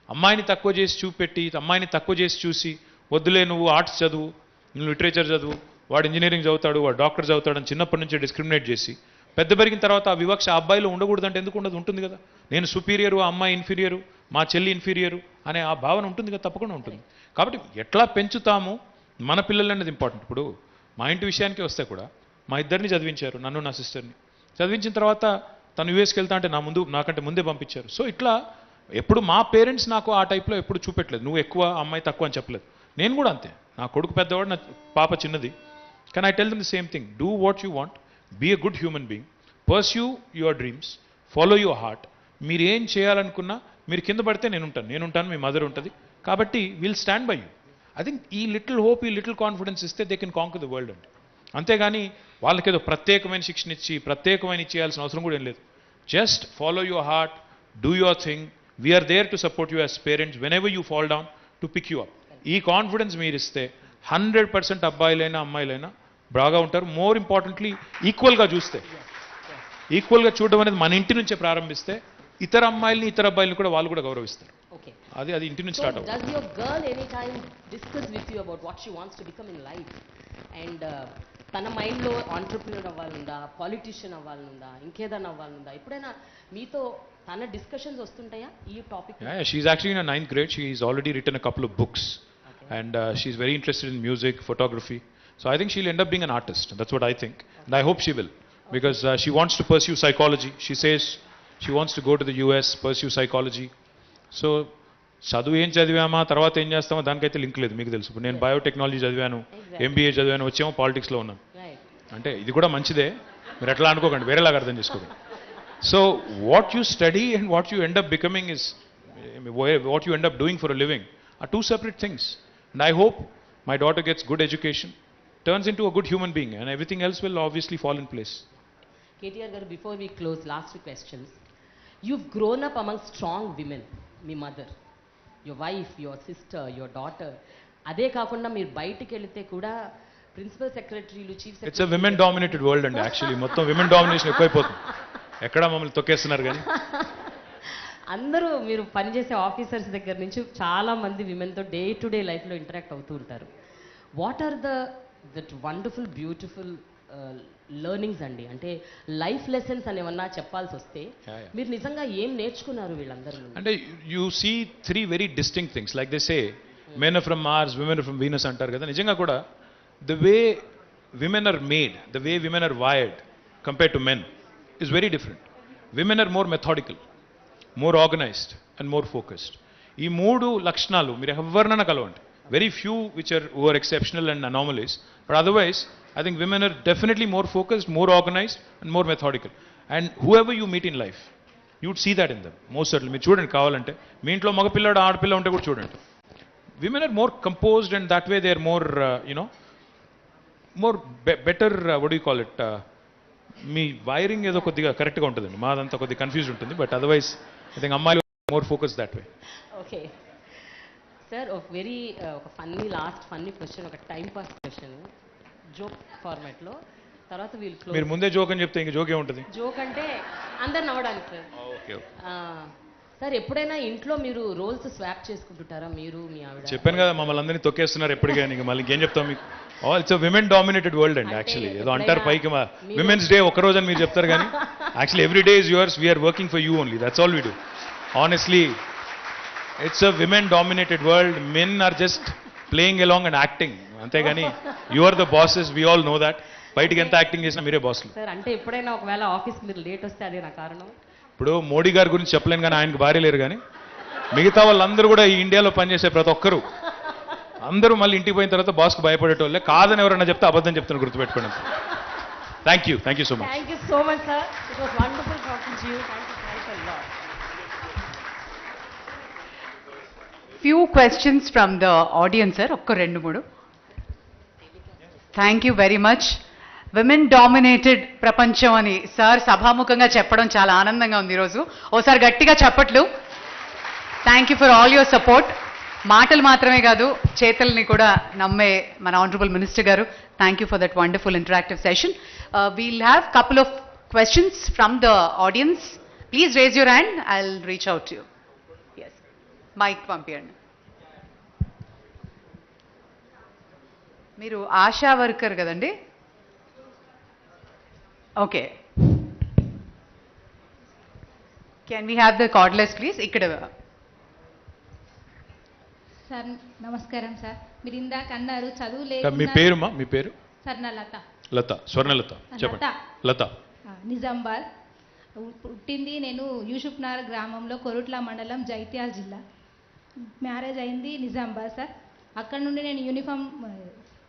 అమ్మాయిని తక్కువ చేసి చూపెట్టి, అమ్మాయిని తక్కువ చేసి చూసి, వద్దులే నువ్వు ఆర్ట్స్ చదువు, నువ్వు లిటరేచర్ చదువు, వాడు ఇంజనీరింగ్ చదువుతాడు, వాడు డాక్టర్ చదువుతాడని చిన్నప్పటి నుంచే డిస్క్రిమినేట్ చేసి, పెద్ద పెరిగిన తర్వాత ఆ వివక్ష ఆ అబ్బాయిలో ఉండకూడదంటే ఎందుకు ఉండదు? ఉంటుంది కదా. నేను సుపీరియరు, ఆ అమ్మాయి ఇన్ఫీరియరు, మా చెల్లి ఇన్ఫీరియరు అనే ఆ భావన ఉంటుంది కదా, తప్పకుండా ఉంటుంది. కాబట్టి ఎట్లా పెంచుతాము మన పిల్లలు అనేది ఇంపార్టెంట్. ఇప్పుడు మా ఇంటి విషయానికి వస్తే కూడా మా ఇద్దరిని చదివించారు, నన్ను నా సిస్టర్ని. చదివించిన తర్వాత తను యూఎస్కి వెళ్తా అంటే నాకంటే ముందే పంపించారు. సో ఇట్లా ఎప్పుడు మా పేరెంట్స్ నాకు ఆ టైప్లో ఎప్పుడు చూపెట్టలేదు, నువ్వు ఎక్కువ, అమ్మాయి తక్కువ అని చెప్పలేదు. నేను కూడా అంతే, నా కొడుకు పెద్దవాడు, నా పాప చిన్నది. Can I tell them the same thing? Do what you want, be a good human being, pursue your dreams, follow your heart. మీరు ఏం చేయాలనుకున్నా మీరు కింద పడితే నేనుంటాను, మీ మదర్ ఉంటుంది, కాబట్టి will stand by you. I think ఈ లిటిల్ హోప్, ఈ లిటిల్ కాన్ఫిడెన్స్ ఇస్తే they can canker the world అండి. అంతేగాని వాళ్ళకేదో ప్రత్యేకమైన శిక్షణ ఇచ్చి ప్రత్యేకమైన చేయాల్సిన అవసరం కూడా ఏం లేదు. Just follow your heart, do your thing, we're there to support you as parents whenever you fall down, to pick you up. ఈ కాన్ఫిడెన్స్ మీరు ఇస్తే 100% అబ్బాయిలైనా అమ్మాయిలైనా బాగా ఉంటారు. మోర్ ఇంపార్టెంట్లీ ఈక్వల్గా చూస్తే, ఈక్వల్గా చూడడం అనేది మన ఇంటి నుంచే ప్రారంభిస్తే ఇతర అమ్మాయిల్ని, ఇతర అబ్బాయిల్ని కూడా వాళ్ళు కూడా గౌరవిస్తారు. అది ఇంటి నుంచి స్టార్ట్ అవుతుంది. Does your girl any time discuss with you about what she wants to become in life? And తన మైండ్లో ఆంటర్‌ప్రెన్యూర్ అవ్వాలనుందా, పాలిటిషియన్ అవ్వాలనుందా, ఇంకేదైనా అవ్వాలనుందా? ఎప్పుడైనా మీతో తన డిస్కషన్స్ వస్తుంటాయా ఈ topic? Yeah, she's actually in a 9th grade. She's already written a couple of books. And she's very interested in music, photography. So I think she'll end up being an artist. That's what I think. And I hope she will. Because she wants to pursue psychology. She says she wants to go to the US, pursue psychology. So చదువు ఏం చదివామా, తర్వాత ఏం చేస్తామో దానికైతే link లేదు, మీకు తెలుసు. ఇప్పుడు నేను బయోటెక్నాలజీ చదివాను, ఎంబీఏ చదివాను, వచ్చేమో పాలిటిక్స్లో ఉన్నాను. అంటే ఇది కూడా మంచిదే, మీరు ఎట్లా అనుకోకండి, వేరేలాగా అర్థం చేసుకోండి. So what you study and what you end up becoming is, what you end up doing for a living are two separate things. And I hope my daughter gets good education, turns into a good human being, and everything else will obviously fall in place. KTR garu, before we close, last two questions. You've grown up among strong women, me mother, your wife, your sister, your daughter. అదే కాకుండా మీరు బయటికి వెళితే కూడా principal సెక్రటరీలు, chief secretary, it's a women dominated world అండి. Actually మొత్తం women domination ఎక్కువైపోతుంది, ఎక్కడ మమ్మల్ని తొక్కేస్తున్నారు. కానీ అందరూ మీరు పనిచేసే ఆఫీసర్స్ దగ్గర నుంచి చాలా మంది విమెన్తో డే టు డే లైఫ్లో ఇంటరాక్ట్ అవుతూ ఉంటారు. What are that wonderful beautiful learnings అండి, అంటే లైఫ్ లెసన్స్ అని ఏమన్నా చెప్పాల్సి వస్తే మీరు నిజంగా ఏం నేర్చుకున్నారు వీళ్ళందరూ? అంటే you see 3 very distinct things, like they say men are from Mars, women are from Venus అంటారు కదా. నిజంగా కూడా the way women are made, the way women are wired compared to men is very different. Women are more methodical, more organized and more focused. ఈ 3 లక్షణాలు మీరు ఎవరినైనా కలవండి. Very few who are exceptional and anomalies, but otherwise I think women are definitely more focused, more organized, and more methodical. And whoever you meet in life, you would see that in them. Most certainly. మీరు చూడండి కావాలంటే మీ ఇంట్లో మగపిల్లాడు ఆడపిల్ల ఉంటే కూడా చూడండి. Women are more composed and that way they are more, more better, what do you call it? Me wiring ఏదో కొద్దిగా కరెక్ట్గా ఉంటుందండి, మాదంతా కొద్దిగా కన్ఫ్యూజ్ ఉంటుంది, బట్ అదర్వైజ్ ఐ థింక్ అమ్మాయిలు more focus that way. Okay sir, ఒక వెరీ ఒక funny question, ఒక టైం పాస్ క్వశ్చన్, జోక్ ఫార్మాట్లో. తర్వాత వీళ్ళు మీరు ముందే జోక్ అని చెప్తే ఇంక జోక్ ఏముంటుంది? జోక్ అంటే అందరు నవ్వడానికి సార్. ఓకే సార్, ఎప్పుడైనా ఇంట్లో మీరు రోల్స్ స్వాప్ చేసుకుంటుంటారా, మీరు మీ ఆవిడ? చెప్పాను కదా, మమ్మల్ని అందరినీ తొక్కేస్తున్నారు ఎప్పటికే, నీకు మళ్ళీ ఏం చెప్తాం మీకు. ఇట్స్ విమెన్ డామినేటెడ్ వరల్డ్ అండి. యాక్చువల్లీ ఏదో అంటారు పైకి విమెన్స్ డే ఒక్కరోజు అని మీరు చెప్తారు కానీ actually every day is yours, we are working for you only, that's all we do. Honestly it's a women dominated world. Men are just playing along and acting, అంతేగాని you are the bosses, we all know that. బయటికి ఎంత acting చేసినా మీరే బాస్లు sir. అంటే ఎప్పుడైనా ఒకవేళ ఆఫీస్కి మీరు లేట్ వస్తే అదే నా కారణం? ఇప్పుడు మోడీ గారి గురించి చెప్పలేను కానీ ఆయనకు భార్య లేరు, కానీ మిగతా వాళ్ళందరూ కూడా ఈ ఇండియాలో పనిచేసే ప్రతి ఒక్కరు అందరూ మళ్ళీ ఇంటికి పోయిన తర్వాత బాస్కు భయపడేటోళ్ళే. కాదని ఎవరన్నా చెప్తే అబద్ధం చెప్తాను, గుర్తుపెట్టుకోండి. Thank you so much. Thank you so much sir. It was wonderful talking to you. Thank you lot. Few questions from the audience, sir. ఒక్క రెండు మూడు. Thank you very much. Women dominated ప్రపంచం అని సార్ సభాముఖంగా చెప్పడం చాలా ఆనందంగా ఉంది ఈరోజు. ఓసారి గట్టిగా చెప్పట్లు. Thank you for all your support. మాటలు మాత్రమే కాదు, చేతల్ని కూడా నమ్మే మన ఆనరబుల్ మినిస్టర్ గారు. Thank you for that wonderful interactive session. We'll have couple of questions from the audience. Please raise your hand, I will reach out to you. Yes, mic పంపించండి. మీరు ఆశా వర్కర్ కదండి? Okay, can we have the cordless please? ఇక్కడ sir నమస్కారం sir. మీరు ఇందాక అన్నారు చదువు మీ లేకుండా. పేరుమా? మీ పేరు? స్వర్ణలత. లత, స్వర్ణలత, చెప్పండి. లత, నిజామాబాద్. పుట్టింది నేను యూసుఫ్నగర్ గ్రామంలో, కొరుట్ల మండలం, జైత్యాల జిల్లా. మ్యారేజ్ అయింది నిజామాబాద్ సార్. అక్కడ నుండి నేను యూనిఫామ్,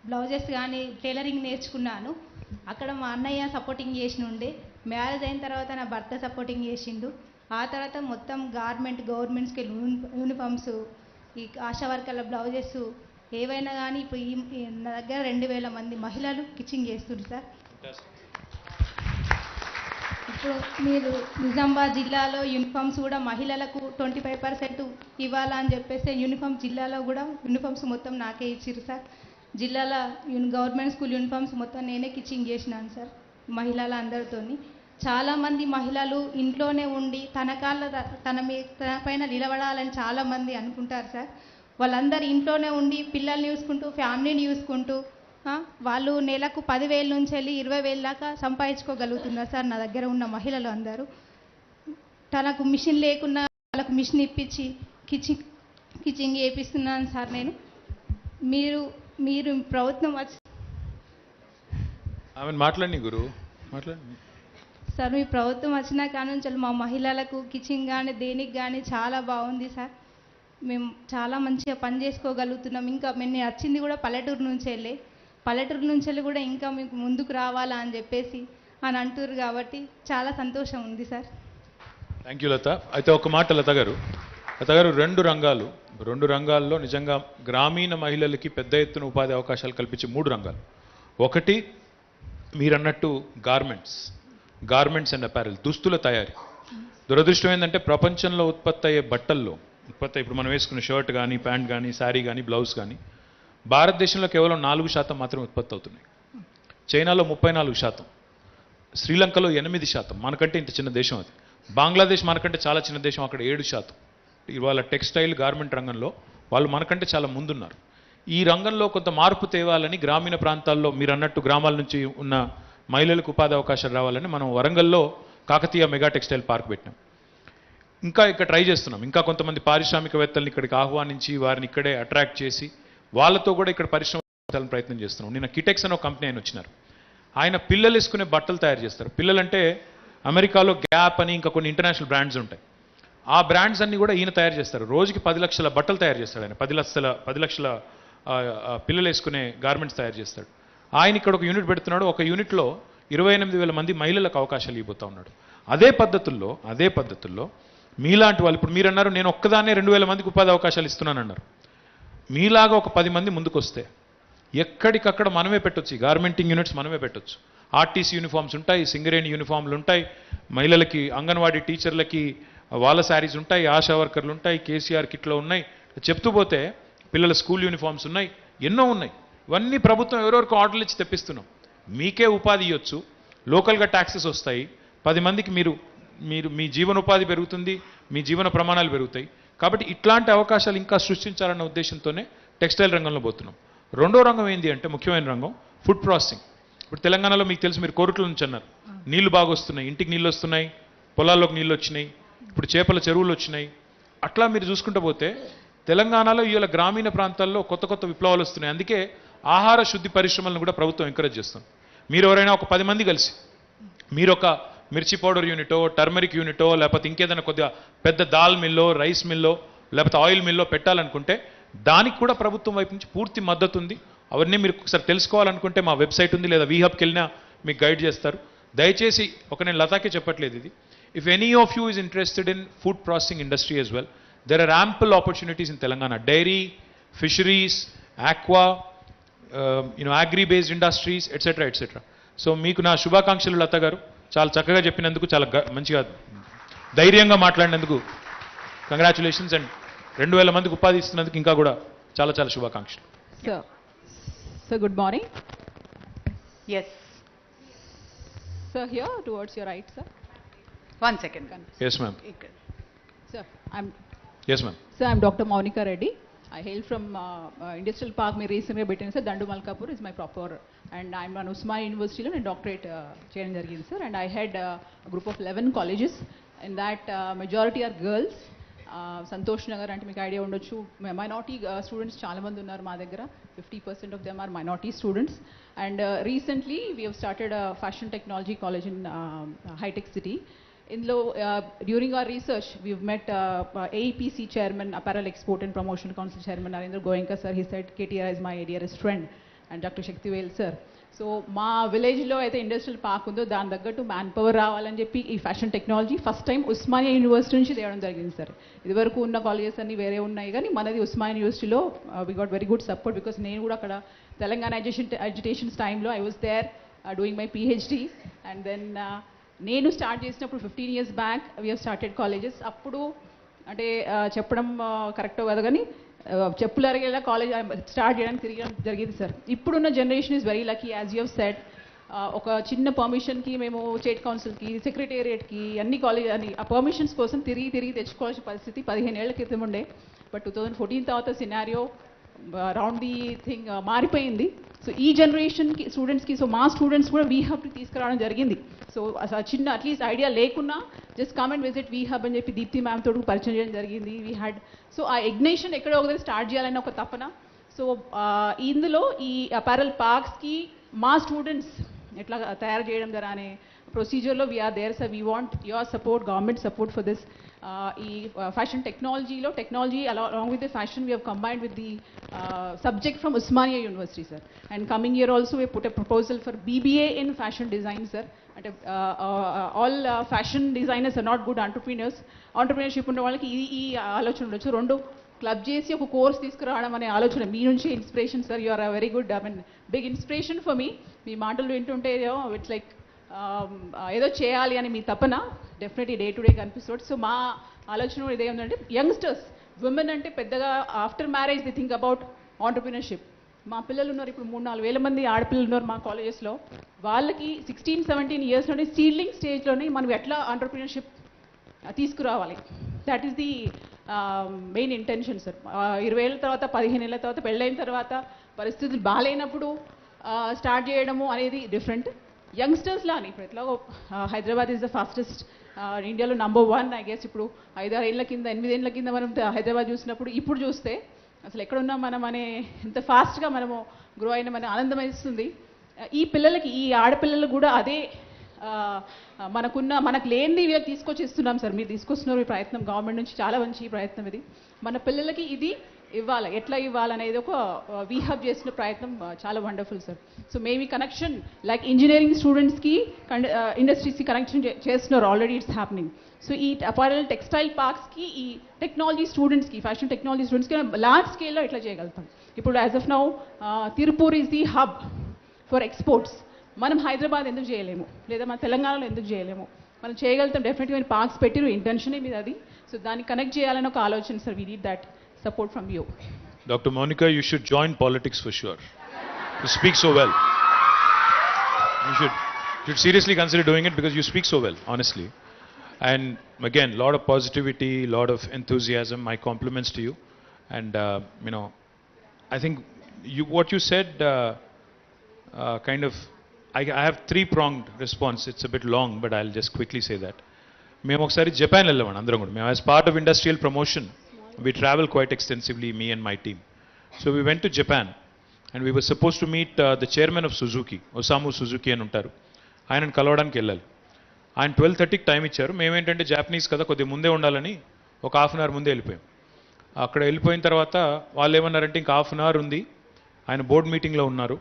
బ్లౌజెస్ కానీ టైలరింగ్ నేర్చుకున్నాను. అక్కడ మా అన్నయ్య సపోర్టింగ్ చేసి ఉండే. మ్యారేజ్ అయిన తర్వాత నా భర్త సపోర్టింగ్ చేసిండు. ఆ తర్వాత మొత్తం గవర్నమెంట్స్కి యూనిఫామ్స్, ఈ ఆశా వర్కర్ల బ్లౌజెస్ ఏవైనా కానీ ఇప్పుడు నా దగ్గర 2000 మంది మహిళలు కిచింగ్ చేస్తున్నారు సార్. ఇప్పుడు మీరు నిజామాబాద్ జిల్లాలో యూనిఫామ్స్ కూడా మహిళలకు 25% ఇవ్వాలా అని చెప్పేసి యూనిఫామ్ జిల్లాలో కూడా యూనిఫామ్స్ మొత్తం నాకే ఇచ్చిర్రు సార్. జిల్లాలో గవర్నమెంట్ స్కూల్ యూనిఫామ్స్ మొత్తం నేనే కిచింగ్ చేసినాను సార్ మహిళల అందరితోని. చాలామంది మహిళలు ఇంట్లోనే ఉండి తన పైన నిలబడాలని చాలామంది అనుకుంటారు సార్. వాళ్ళందరూ ఇంట్లోనే ఉండి పిల్లల్ని చూసుకుంటూ, ఫ్యామిలీని చూసుకుంటూ వాళ్ళు నెలకు 10,000 నుంచి వెళ్ళి 20,000 దాకా సంపాదించుకోగలుగుతున్నారు సార్ నా దగ్గర ఉన్న మహిళలు అందరూ. తనకు మిషన్ లేకున్నా వాళ్ళకు మిషన్ ఇప్పించి కిచింగ్ చేపిస్తున్నాను సార్ నేను. మీరు ప్రభుత్వం మాట్లాడి గురు మాట్లాడి సార్, మీ ప్రభుత్వం వచ్చిన కాడ నుంచి మా మహిళలకు కిచింగ్ కానీ దేనికి కానీ చాలా బాగుంది సార్. మేము చాలా మంచిగా పని చేసుకోగలుగుతున్నాం. ఇంకా మేము వచ్చింది కూడా పల్లెటూరు నుంచి వెళ్ళి కూడా ఇంకా మీకు ముందుకు రావాలా అని చెప్పేసి అని అంటున్నారు కాబట్టి చాలా సంతోషం ఉంది సార్. థ్యాంక్ యూ లత. అయితే ఒక మాట లత గారు, రెండు రంగాల్లో నిజంగా గ్రామీణ మహిళలకి పెద్ద ఎత్తున ఉపాధి అవకాశాలు కల్పించే 3 రంగాలు. ఒకటి మీరన్నట్టు గార్మెంట్స్ అండ్ అపారెల్, దుస్తుల తయారీ. దురదృష్టం ఏంటంటే ప్రపంచంలో ఉత్పత్తి అయ్యే బట్టల్లో ఇప్పుడు మనం వేసుకున్న షర్ట్ కానీ, ప్యాంట్ కానీ, శారీ కానీ, బ్లౌజ్ కానీ భారతదేశంలో కేవలం 4% మాత్రమే ఉత్పత్తి అవుతున్నాయి. చైనాలో 34%, శ్రీలంకలో 8%. మనకంటే ఇంత చిన్న దేశం అది. బంగ్లాదేశ్ మనకంటే చాలా చిన్న దేశం, అక్కడ 7%. ఇవాళ టెక్స్టైల్ గార్మెంట్ రంగంలో వాళ్ళు మనకంటే చాలా ముందున్నారు. ఈ రంగంలో కొంత మార్పు తేవాలని గ్రామీణ ప్రాంతాల్లో మీరు అన్నట్టు గ్రామాల నుంచి ఉన్న మహిళలకు ఉపాధి అవకాశాలు రావాలని మనం వరంగల్లో కాకతీయ మెగా టెక్స్టైల్ పార్క్ పెట్టినాం. ఇంకా ఇక్కడ ట్రై చేస్తున్నాం. ఇంకా కొంతమంది పారిశ్రామికవేత్తల్ని ఇక్కడికి ఆహ్వానించి వారిని ఇక్కడే అట్రాక్ట్ చేసి వాళ్ళతో కూడా ఇక్కడ పరిశ్రమ పెట్టాలని ప్రయత్నం చేస్తున్నాం. నిన్న కిటెక్స్ అనే ఒక కంపెనీ ఆయన వచ్చినారు. ఆయన పిల్లలు వేసుకునే బట్టలు తయారు చేస్తారు. పిల్లలంటే అమెరికాలో గ్యాప్ అని ఇంకా కొన్ని ఇంటర్నేషనల్ బ్రాండ్స్ ఉంటాయి. ఆ బ్రాండ్స్ అన్ని కూడా ఈయన తయారు చేస్తారు. రోజుకి 10 లక్షల బట్టలు తయారు చేస్తాడు ఆయన. 10 లక్షల పిల్లలు వేసుకునే గార్మెంట్స్ తయారు చేస్తాడు. ఆయన ఇక్కడ ఒక యూనిట్ పెడుతున్నాడు, ఒక యూనిట్లో 28,000 మంది మహిళలకు అవకాశాలు ఇవ్వబోతా ఉన్నాడు. అదే పద్ధతుల్లో మీలాంటి వాళ్ళు, ఇప్పుడు మీరు అన్నారు నేను ఒక్కదాన్నే 2,000 మందికి ఉపాధి అవకాశాలు ఇస్తున్నానన్నారు. మీలాగా ఒక 10 మంది ముందుకు వస్తే ఎక్కడికక్కడ మనమే పెట్టొచ్చు, గార్మెంటింగ్ యూనిట్స్ మనమే పెట్టొచ్చు. ఆర్టీసీ యూనిఫామ్స్ ఉంటాయి, సింగరేణి యూనిఫామ్లు ఉంటాయి, మహిళలకి అంగన్వాడీ టీచర్లకి వాళ్ళ శారీస్ ఉంటాయి, ఆశా వర్కర్లు ఉంటాయి, కేసీఆర్ కిట్లో ఉన్నాయి, చెప్తూ పోతే పిల్లల స్కూల్ యూనిఫామ్స్ ఉన్నాయి, ఎన్నో ఉన్నాయి. ఇవన్నీ ప్రభుత్వం ఎవరెవరికి ఆర్డర్లు ఇచ్చి తెప్పిస్తున్నాం. మీకే ఉపాధి ఇవ్వచ్చు, లోకల్గా ట్యాక్సెస్ వస్తాయి, 10 మందికి మీరు మీ జీవనోపాధి పెరుగుతుంది, మీ జీవన ప్రమాణాలు పెరుగుతాయి. కాబట్టి ఇట్లాంటి అవకాశాలు ఇంకా సృష్టించాలన్న ఉద్దేశంతోనే టెక్స్టైల్ రంగంలో పోతున్నాం. రెండో రంగం ఏంటి అంటే ముఖ్యమైన రంగం ఫుడ్ ప్రాసెసింగ్. ఇప్పుడు తెలంగాణలో మీకు తెలుసు, మీరు కోరుట్ల నుంచి అన్నారు, నీళ్లు బాగా వస్తున్నాయి, ఇంటికి నీళ్ళు వస్తున్నాయి, పొలాల్లోకి నీళ్ళు వచ్చినాయి, ఇప్పుడు చేపల చెరువులు వచ్చినాయి. అట్లా మీరు చూసుకుంటూ పోతే తెలంగాణలో ఇవాళ గ్రామీణ ప్రాంతాల్లో కొత్త కొత్త విప్లవాలు వస్తున్నాయి. అందుకే ఆహార శుద్ధి పరిశ్రమలను కూడా ప్రభుత్వం ఎంకరేజ్ చేస్తుంది. మీరు ఎవరైనా ఒక 10 మంది కలిసి మీరు ఒక మిర్చి పౌడర్ యూనిటో, టర్మరిక్ యూనిటో, లేకపోతే ఇంకేదైనా కొద్దిగా పెద్ద దాల్ మిల్లో, రైస్ మిల్లో, లేకపోతే ఆయిల్ మిల్లో పెట్టాలనుకుంటే దానికి కూడా ప్రభుత్వం వైపు నుంచి పూర్తి మద్దతు ఉంది. అవన్నీ మీరు ఒకసారి తెలుసుకోవాలనుకుంటే మా వెబ్సైట్ ఉంది, లేదా వీహబ్కి వెళ్ళినా మీకు గైడ్ చేస్తారు. దయచేసి నేను లతాకే చెప్పట్లేదు ఇది. If any of you is interested in food processing industry as well, there are ample opportunities in Telangana. Dairy, fisheries, aqua, agri-based industries, etc. So మీకు నా శుభాకాంక్షలు లత గారు. చాలా చక్కగా చెప్పినందుకు, చాలా మంచిగా ధైర్యంగా మాట్లాడినందుకు కంగ్రాచులేషన్స్. అండ్ 2,000 మందికి ఉపాధి ఇస్తున్నందుకు ఇంకా కూడా చాలా చాలా శుభాకాంక్షలు. Sir, good morning. Yes. Sir, here towards your right, sir. 1 second. Yes ma'am. Sir, Yes ma'am. Sir, I'm Dr. Monica Reddy. I hail from Industrial Park. Me recently between sir Dandu Malkapur is my proper, and I'm an Usmania University and doctorate cheyadam jarigindi sir. And I had a group of 11 colleges. In that majority are girls. Santosh Nagar అంటే మీకు idea ఉండొచ్చు. Minority students చాలా మంది ఉన్నారు మా దగ్గర. 50% of them are minority students. And recently we have started a fashion technology college in high-tech city. ఇందులో during hour research we've met AEPC chairman, Apparel Export and Promotion Council chairman Narendra Goenka sir. He said KTR is my dearest friend, and Dr. Shaktivel sir. So మా విలేజ్లో అయితే industrial park ఉందో దాని తగ్గట్టు man power రావాలని చెప్పి ఈ fashion technology first time Osmania university నుంచి తేవడం జరిగింది సార్. ఇదివరకు ఉన్న కాలేజెస్ అన్ని వేరే ఉన్నాయి, కానీ మనది ఉస్మానియా యూనివర్సిటీలో we got very good support. Because నేను కూడా అక్కడ తెలంగాణ ఎడ్యుకేషన్స్ టైంలో I was there doing my PhD. And then నేను స్టార్ట్ చేసినప్పుడు 15 years back we have started colleges. అప్పుడు అంటే చెప్పడం కరెక్టో కదా, కానీ చెప్పులు అరిగేలా కాలేజ్ స్టార్ట్ చేయడానికి తిరగడం జరిగింది సార్. ఇప్పుడున్న generation is very lucky, as you have said. ఒక చిన్న పర్మిషన్కి మేము స్టేట్ కౌన్సిల్కి, సెక్రటేరియట్కి, అన్ని కాలేజ్ అని ఆ పర్మిషన్స్ కోసం తిరిగి తెచ్చుకోవాల్సిన పరిస్థితి 15 ఏళ్ల క్రితం ఉండే. బట్ 2014 తర్వాత సినారియో అరౌండ్ ది థింగ్ మారిపోయింది. సో ఈ జనరేషన్కి స్టూడెంట్స్కి, సో మా స్టూడెంట్స్ కూడా వీహబ్కి తీసుకురావడం జరిగింది. సో అసలు చిన్న అట్లీస్ట్ ఐడియా లేకున్నా జస్ట్ కమ్ అండ్ విజిట్ వీహబ్ అని చెప్పి దీప్తి మ్యామ్ తోటి పరిచయం చేయడం జరిగింది. వీ హ్యాడ్ సో ఆ ఇగ్నేషన్ ఎక్కడో ఒకటి స్టార్ట్ చేయాలని ఒక తపన. సో ఇందులో ఈ అపారల్ పార్క్స్కి మా స్టూడెంట్స్ ఎట్లా తయారు చేయడం ద్వారా అనే ప్రొసీజర్లో we're there sir. We want your support, government support for this. ఈ ఫ్యాషన్ టెక్నాలజీలో technology along with the fashion we have combined with the subject from Usmania University sir. And coming year also we put a proposal for BBA in fashion design sir. And all fashion designers are not good entrepreneurs. Entrepreneurship ఉన్న వాళ్ళకి ఈ ఆలోచన ఉండొచ్చు. రెండు club చేసి ఒక course తీసుకురావడం అనే ఆలోచన మీ నుంచి inspiration sir. You are a very good big inspiration for me. మీ మాటలు వింటుంటే ఇట్స్ లైక్ ఏదో చేయాలి అని మీ తపన డెఫినెట్లీ డే టు డే కనిపిస్తుంది. సో మా ఆలోచన ఇదే ఉందంటే యంగ్స్టర్స్, విమెన్ అంటే పెద్దగా after marriage the think about entrepreneurship. మా పిల్లలు ఉన్నారు, ఇప్పుడు 3-4 వేల మంది ఆడపిల్లలు ఉన్నారు మా కాలేజెస్లో. వాళ్ళకి 16-17 yearsలోనే సీడ్లింగ్ స్టేజ్లోనే మనం ఎట్లా ఆంటర్ప్రినర్షిప్ తీసుకురావాలి, that is the main intention sir. 20 ఏళ్ళ తర్వాత, 15 ఏళ్ళ తర్వాత, పెళ్ళైన తర్వాత పరిస్థితులు బాగాలేనప్పుడు స్టార్ట్ చేయడము అనేది డిఫరెంట్. యంగ్స్టర్స్లో అని ఇప్పుడు ఎట్లాగో హైదరాబాద్ ఈజ్ ద ఫాస్టెస్ట్ ఇండియాలో నంబర్ 1 ఐ గెస్. ఇప్పుడు 5-6 ఏళ్ళ కింద, 8 ఏళ్ళ కింద మనం హైదరాబాద్ చూసినప్పుడు ఇప్పుడు చూస్తే అసలు ఎక్కడున్నాం మనం అనే ఎంత ఫాస్ట్గా మనము గ్రో అయిన మన ఆనందం వేస్తుంది. ఈ పిల్లలకి, ఈ ఆడపిల్లలు కూడా అదే మనకు లేనిది వీళ్ళకి తీసుకొచ్చి ఇస్తున్నాం సార్. మీరు తీసుకొస్తున్నారు ఈ ప్రయత్నం, గవర్నమెంట్ నుంచి చాలా మంచి ప్రయత్నం ఇది. మన పిల్లలకి ఇది ఇవ్వాలి, ఎట్లా ఇవ్వాలనేది ఒక వీహబ్ చేసిన ప్రయత్నం చాలా వండర్ఫుల్ సార్. సో మేము ఈ కనెక్షన్ లైక్ ఇంజనీరింగ్ స్టూడెంట్స్కి ఇండస్ట్రీస్కి కనెక్షన్ చేస్తున్నారు, ఆల్రెడీ ఇట్స్ హ్యాపెనింగ్. సో ఈ అపారల్ టెక్స్టైల్ పార్క్స్కి ఈ టెక్నాలజీ స్టూడెంట్స్కి, ఫ్యాషన్ టెక్నాలజీ స్టూడెంట్స్కి లార్జ్ స్కేల్లో ఎట్లా చేయగలుగుతాం. ఇప్పుడు as of now Tirupur is the hub for exports. మనం హైదరాబాద్ ఎందుకు చేయలేము, లేదా మన తెలంగాణలో ఎందుకు చేయలేము, మనం చేయగలుగుతాం. డెఫినెట్గా మీరు పార్క్స్ పెట్టిరు, ఇంటెన్షనే మీద అది. సో దాన్ని కనెక్ట్ చేయాలని ఒక ఆలోచన sir. We need that support from you. Dr. Monica, you should join politics for sure. You speak so well. You should seriously consider doing it because you speak so well, honestly. And again, lot of positivity, lot of enthusiasm. My compliments to you. And I think what you said kind of, I have three-pronged response. It's a bit long, but I'll just quickly say that. మేము ఒకసారి Japan వెళ్ళామండి అందరం కూడా. మేము as part of industrial promotion we travel quite extensively, me and my team. So we went to Japan and we were supposed to meet the chairman of Suzuki, Osamu Suzuki అని ఉంటారు. ఆయనను కలవడానికి వెళ్ళాలి. ఆయన 12:30కి టైం ఇచ్చారు. మేమేంటంటే Japanese కదా, కొద్దిగా ముందే ఉండాలని ఒక హాఫ్ అన్ అవర్ ముందే వెళ్ళిపోయాం. అక్కడ వెళ్ళిపోయిన తర్వాత వాళ్ళు ఏమన్నారంటే ఇంకా హాఫ్ అన్ అవర్ ఉంది, ఆయన బోర్డు మీటింగ్లో ఉన్నారు,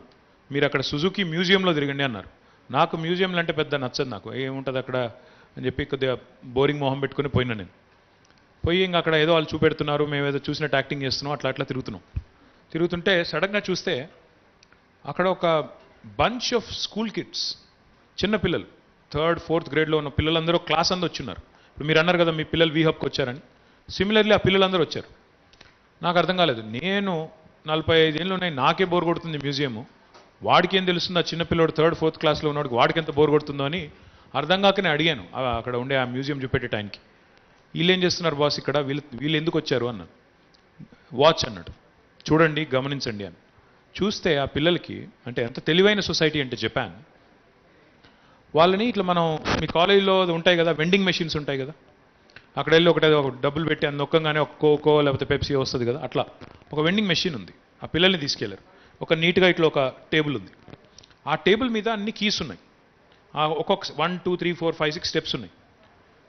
మీరు అక్కడ సుజుకి మ్యూజియంలో తిరగండి అన్నారు. నాకు మ్యూజియంలు అంటే పెద్ద నచ్చదు, నాకు ఏముంటుంది అక్కడ అని చెప్పి కొద్దిగా బోరింగ్ మొహం పెట్టుకుని పోయినా నేను. పోయి ఇంకా అక్కడ ఏదో వాళ్ళు చూపెడుతున్నారు, మేము ఏదో చూసినట్టు యాక్టింగ్ చేస్తున్నాం, అట్లా తిరుగుతుంటే సడన్గా చూస్తే అక్కడ ఒక బంచ్ ఆఫ్ స్కూల్ కిడ్స్, చిన్న పిల్లలు, 3rd, 4th గ్రేడ్లో ఉన్న పిల్లలందరూ క్లాస్ అందరూ వచ్చున్నారు. ఇప్పుడు మీరు అన్నారు కదా మీ పిల్లలు వీహబ్కి వచ్చారని, సిమిలర్లీ ఆ పిల్లలందరూ వచ్చారు. నాకు అర్థం కాలేదు, నేను 45 ఏళ్ళు ఉన్నాయి, నాకే బోర్ కొడుతుంది మ్యూజియము, వాడికి ఏం తెలుస్తుంది ఆ చిన్నపిల్లడు 3rd, 4th క్లాస్లో ఉన్నవాడికి వాడికి ఎంత బోర్ కొడుతుందో అని అర్థం కాకనే అడిగాను అక్కడ ఉండే ఆ మ్యూజియం చూపెట్టే టైంకి. వీళ్ళు ఏం చేస్తున్నారు బాస్ ఇక్కడ, వీళ్ళు ఎందుకు వచ్చారు అన్నాడు. వాచ్ అన్నాడు, చూడండి గమనించండి అని. చూస్తే ఆ పిల్లలకి అంటే ఎంత తెలివైన సొసైటీ అంటే జపాన్, వాళ్ళని ఇట్లా మనం మీ కాలేజీలో ఉంటాయి కదా వెండింగ్ మెషిన్స్ ఉంటాయి కదా, అక్కడ వెళ్ళి ఒక డబ్బులు పెట్టి అది నొక్కంగానే ఒక కోకో లేకపోతే పెప్సీ వస్తుంది కదా, అట్లా ఒక వెండింగ్ మెషిన్ ఉంది. ఆ పిల్లల్ని తీసుకెళ్లారు. ఒక నీట్గా ఇట్లా ఒక టేబుల్ ఉంది, ఆ టేబుల్ మీద అన్ని కీస్ ఉన్నాయి. ఒక్కొక్క 1, 2, 3, 4, 5, 6 స్టెప్స్ ఉన్నాయి.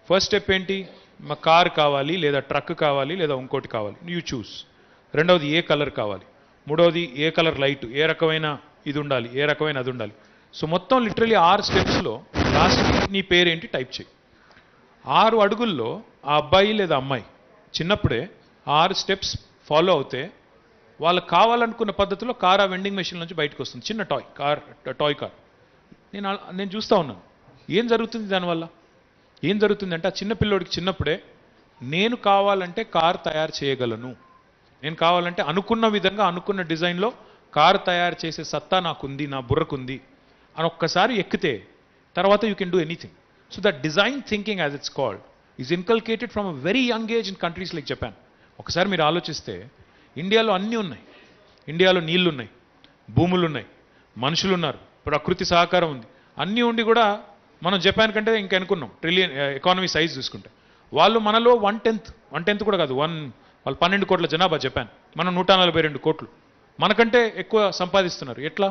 ఫస్ట్ స్టెప్ ఏంటి, మా కార్ కావాలి లేదా ట్రక్ కావాలి లేదా ఇంకోటి కావాలి, యూ చూస్. రెండవది ఏ కలర్ కావాలి, మూడవది ఏ కలర్ లైట్, ఏ రకమైన ఇది ఉండాలి, ఏ రకమైన అది ఉండాలి. సో మొత్తం లిటరలీ 6 స్టెప్స్లో లాస్ట్కి నీ పేరేంటి టైప్ చేయి. 6 అడుగుల్లో ఆ అబ్బాయి లేదా అమ్మాయి చిన్నప్పుడే 6 స్టెప్స్ ఫాలో అవుతే వాళ్ళకి కావాలనుకున్న పద్ధతిలో కార్ ఆ వెండింగ్ మెషిన్ నుంచి బయటకు వస్తుంది. చిన్న టాయ్ కార్. నేను చూస్తూ ఉన్నాను ఏం జరుగుతుంది దానివల్ల. ఏం జరుగుతుందంటే ఆ చిన్నపిల్లోడికి చిన్నప్పుడే నేను కావాలంటే కార్ తయారు చేయగలను, నేను కావాలంటే అనుకున్న విధంగా అనుకున్న డిజైన్లో కారు తయారు చేసే సత్తా నాకుంది, నా బుర్రకుంది అని ఒక్కసారి ఎక్కితే తర్వాత you can do anything. So that design thinking as it's called is inculcated from a very young age in countries like Japan. ఒకసారి మీరు ఆలోచిస్తే ఇండియాలో అన్నీ ఉన్నాయి. ఇండియాలో నీళ్లు ఉన్నాయి, భూములు ఉన్నాయి, మనుషులు ఉన్నారు, ప్రకృతి సహకారం ఉంది, అన్నీ ఉండి కూడా మనం జపాన్ కంటే ఇంకా అనుకున్నాం ట్రిలియన్ ఎకానమీ సైజ్ చూసుకుంటే. వాళ్ళు మనలో 1/10 కూడా కాదు, వాళ్ళు 12 కోట్ల జనాభా జపాన్, మనం 142 కోట్లు, మనకంటే ఎక్కువ సంపాదిస్తున్నారు. ఎట్లా?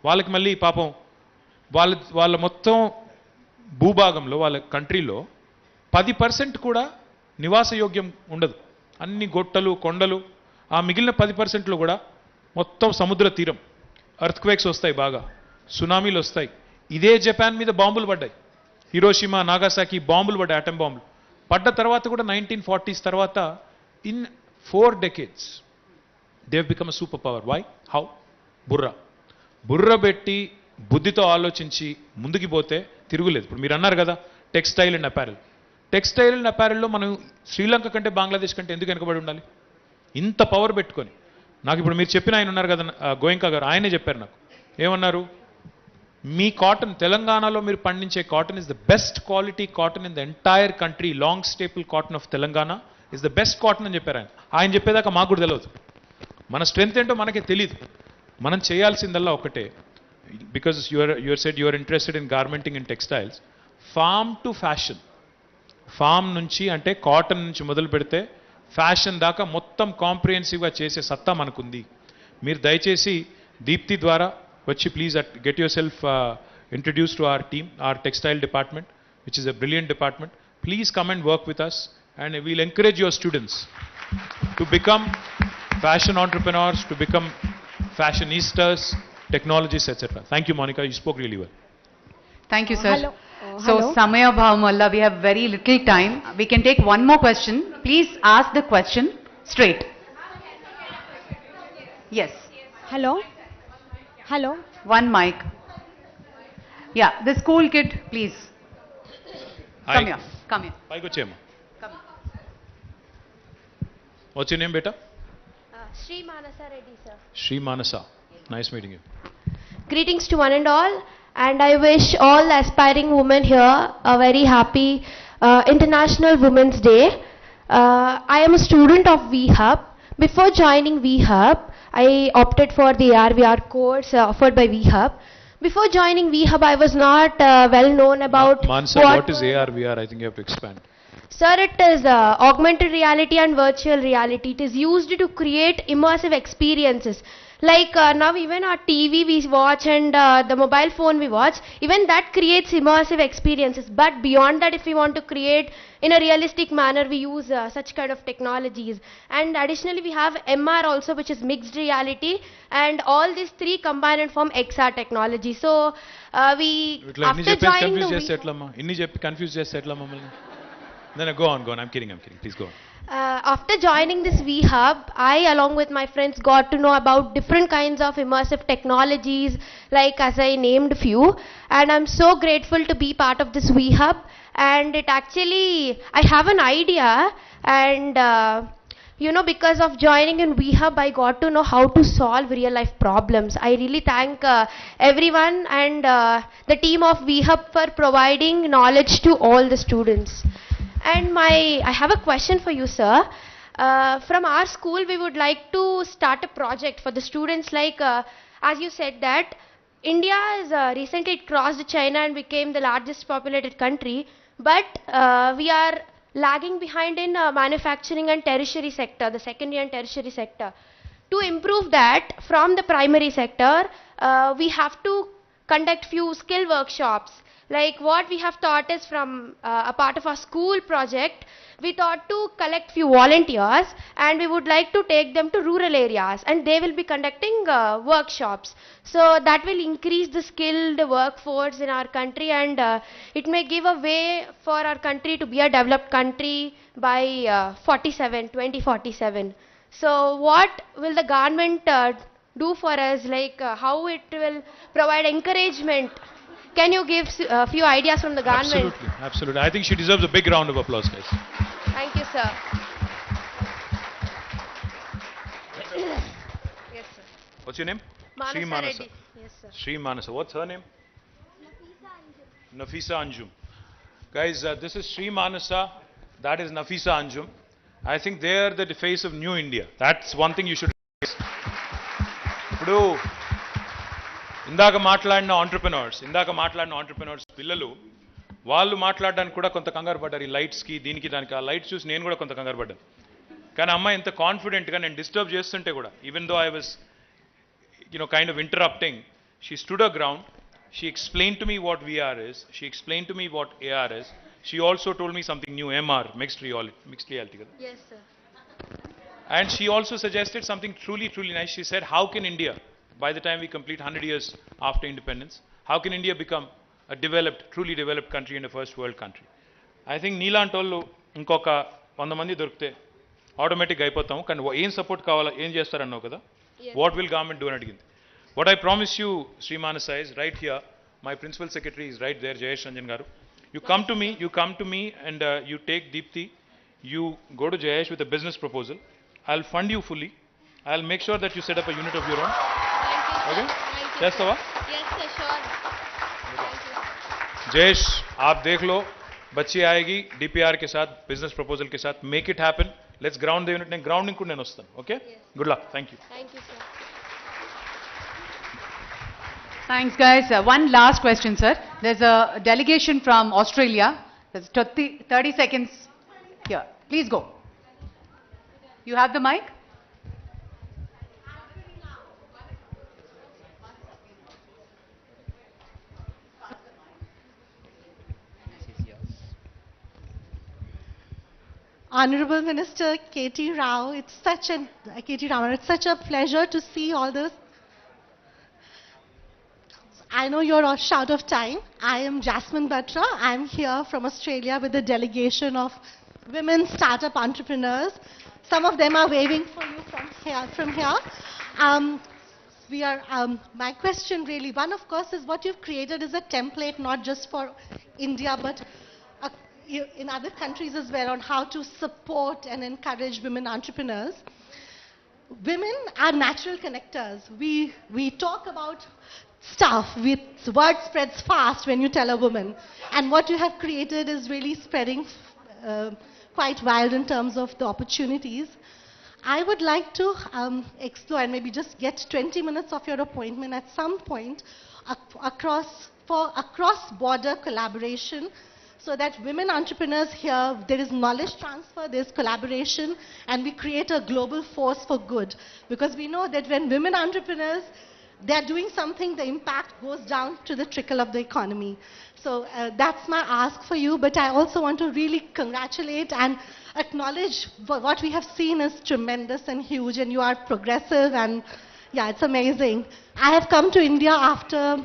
వాళ్ళకి మళ్ళీ పాపం వాళ్ళ మొత్తం భూభాగంలో వాళ్ళ కంట్రీలో 10% కూడా నివాసయోగ్యం ఉండదు. అన్ని గొట్టలు కొండలు. ఆ మిగిలిన 10%లో కూడా మొత్తం సముద్ర తీరం. ఎర్త్క్వేక్స్ వస్తాయి, బాగా సునామీలు వస్తాయి. ఇదే జపాన్ మీద బాంబులు పడ్డాయి, హిరోషిమా నాగాసాకి బాంబులు పడ్డాయి, ఆటం బాంబులు పడ్డ తర్వాత కూడా 1940s తర్వాత in 4 decades they have become a super power. Why? How? బుర్ర పెట్టి బుద్ధితో ఆలోచించి ముందుకు పోతే తిరుగులేదు. ఇప్పుడు మీరు అన్నారు కదా టెక్స్టైల్ అండ్ అపారెల్లో మనం శ్రీలంక కంటే బంగ్లాదేశ్ కంటే ఎందుకు వెనకబడి ఉండాలి? ఇంత పవర్ పెట్టుకొని. నాకు ఇప్పుడు మీరు చెప్పిన ఆయన ఉన్నారు కదా గోయంకా గారు, ఆయనే చెప్పారు నాకు. ఏమన్నారు? మీ కాటన్, తెలంగాణలో మీరు పండించే cotton is the best quality cotton in the entire country. Long staple cotton of Telangana is the best cotton అని చెప్పారు ఆయన. ఆయన చెప్పేదాకా మాకు కూడా తెలియదు. మన స్ట్రెంత్ ఏంటో మనకే తెలియదు. మనం చేయాల్సిందల్లా ఒకటే, because your said your interested in garmenting and textiles. Farm to fashion, farm నుంచి అంటే కాటన్ నుంచి మొదలు పెడితే ఫ్యాషన్ దాకా మొత్తం కాంప్రిహెన్సివ్గా చేసే సత్తా మనకుంది. మీరు దయచేసి దీప్తి ద్వారా వచ్చి please get yourself introduce to our team, our textile department which is a brilliant department. Please come and work with us and we'll encourage your students to become fashion entrepreneurs to become fashionistas, technologists, etc. Thank you, Monica. You spoke really well. Thank you, sir. Hello. So, Hello. Samaya Bhavamalla, we have very little time. We can take one more question. Please ask the question straight. Yes, Hello? Hello? one mic. Yeah, the school kid, please. Hi. Come here. Come here. Paigo Chema. Come. What's your name, beta? Sri Manasa Reddy, sir. Sri Manasa. Nice meeting you. Greetings to one and all, and I wish all aspiring women here a very happy International Women's Day. I am a student of VHub. Before joining VHub, I opted for the ARVR course offered by VHub. Before joining VHub, I was not well known about Manasa, what is AR/VR? I think you have to expand. Sir, it is augmented reality and virtual reality. It is used to create immersive experiences. Like now even our TV we watch and the mobile phone we watch, even that creates immersive experiences. But beyond that, if we want to create in a realistic manner, we use such kind of technologies. And additionally, we have MR also, which is mixed reality. And all these three combine and form XR technology. So we, after joining the... confused చేస్తే ఎట్లా మమ్మల్ని? No, go on. I'm kidding. Please go on. After joining this VHub, I along with my friends got to know about different kinds of immersive technologies, like as I named few, and I'm so grateful to be part of this VHub. And it actually, I have an idea, and because of joining in VHub, I got to know how to solve real life problems. I really thank everyone and the team of VHub for providing knowledge to all the students. And I have a question for you, sir. From our school, we would like to start a project for the students, like, as you said that India has recently crossed China and became the largest populated country, but we are lagging behind in manufacturing and tertiary sector, the secondary and tertiary sector. To improve that from the primary sector, we have to conduct few skill workshops. Like what we have thought is from a part of our school project, we thought to collect few volunteers and we would like to take them to rural areas and they will be conducting workshops. So that will increase the skilled workforce in our country, and it may give a way for our country to be a developed country by 2047. So what will the government do for us, like how it will provide encouragement? Can you give a few ideas from the government? Absolutely. I think she deserves a big round of applause, guys. Thank you, sir. Yes, sir. What's your name? Manasa Sri Manasa. Reddy. Yes, sir. Sri Manasa. What's her name? Nafisa Anjum. Guys, this is Sri Manasa. That is Nafisa Anjum. I think they are the face of New India. That's one thing you should realize. ఇప్పుడు ఇందాక మాట్లాడిన entrepreneurs పిల్లలు వాళ్ళు మాట్లాడడానికి కూడా కొంత కంగారు పడ్డారు. ఈ లైట్స్కి దీనికి దానికి. ఆ లైట్స్ చూసి నేను కూడా కొంత కంగారు పడ్డాను. కానీ అమ్మాయి ఎంత కాన్ఫిడెంట్గా నేను డిస్టర్బ్ చేస్తుంటే కూడా, even though I was kind of interrupting, she stood her ground. She explained to me what VR is. She explained to me what AR is. She also told me something new, MR, mixed reality. Yes, sir. And she also suggested something truly nice. She said, how can India, by the time we complete 100 years after independence, how can India become a truly developed country and a first world country? I think నీలాంటి వాళ్ళు ఇంకొక 100 మంది దొరికితే ఆటోమేటిక్గా అయిపోతాము. కానీ ఏం support కావాలా, ఏం చేస్తారన్నావు కదా, వాట్ విల్ గవర్నమెంట్ డూ అని అడిగింది. What I promise you, Shri Manasa, is right here. My principal secretary is right there, Jayesh Ranjan garu. You come to me and you take Deepthi, you go to Jayesh with a business proposal. I'll fund you fully. I'll make sure that you set up a unit of your own. Thank you, sir. Okay? Thank you, Yes, sir. Tava? Yes, sir, sure. Thank you. Jayesh, आप देख लो, बच्ची आएगी DPR के साथ, business proposal के साथ. Make it happen. Let's ground the unit. నేను grounding కూడా నేను వస్తాను. Okay, good luck. Thank you. Thank you, sir. Thanks, guys. One last question, sir. There's a delegation from Australia. There's 30 seconds here. Please go. You have the mic? Honorable Minister KT Rao, KT Raman, it's such a pleasure to see all this. I know you're all short of time. I am Jasmine Batra. I'm here from Australia with a delegation of women startup entrepreneurs. Some of them are waving for you from here. My question really, one of course is what you've created is a template not just for India but uh, in other countries as well on how to support and encourage women entrepreneurs. Women are natural connectors. We talk about stuff, word spreads fast when you tell a woman. And what you have created is really spreading quite wild in terms of the opportunities. I would like to explore and maybe just get 20 minutes of your appointment at some point for cross-border collaboration so that women entrepreneurs here, there is knowledge transfer, there's collaboration, and we create a global force for good. Because we know that when women entrepreneurs, they're doing something, the impact goes down to the trickle of the economy. So that's my ask for you, but I also want to really congratulate and acknowledge what we have seen is tremendous and huge, and you are progressive, and yeah, it's amazing. I have come to India after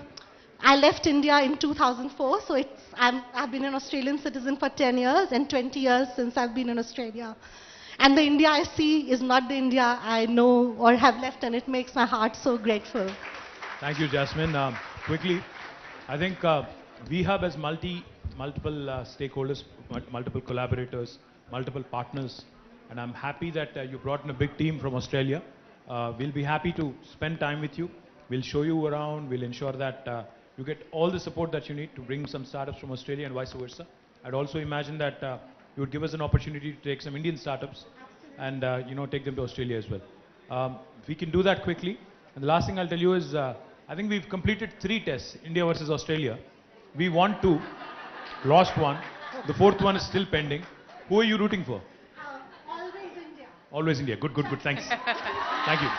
I left India in 2004, so I've been an Australian citizen for 10 years and 20 years since I've been in Australia. And the India I see is not the India I know or have left, and it makes my heart so grateful. Thank you, Jasmine. Quickly, I think VHub has multiple stakeholders, multiple collaborators, multiple partners, and I'm happy that you brought in a big team from Australia. We'll be happy to spend time with you. We'll show you around. We'll ensure that you get all the support that you need to bring some startups from Australia and vice versa. I'd also imagine that you would give us an opportunity to take some Indian startups and take them to Australia as well. We can do that quickly. And the last thing I'll tell you is, I think we've completed 3 tests, India versus Australia. We won 2, lost 1. The 4th one is still pending. Who are you rooting for? Always India. Always India. Good. Thanks. Thank you.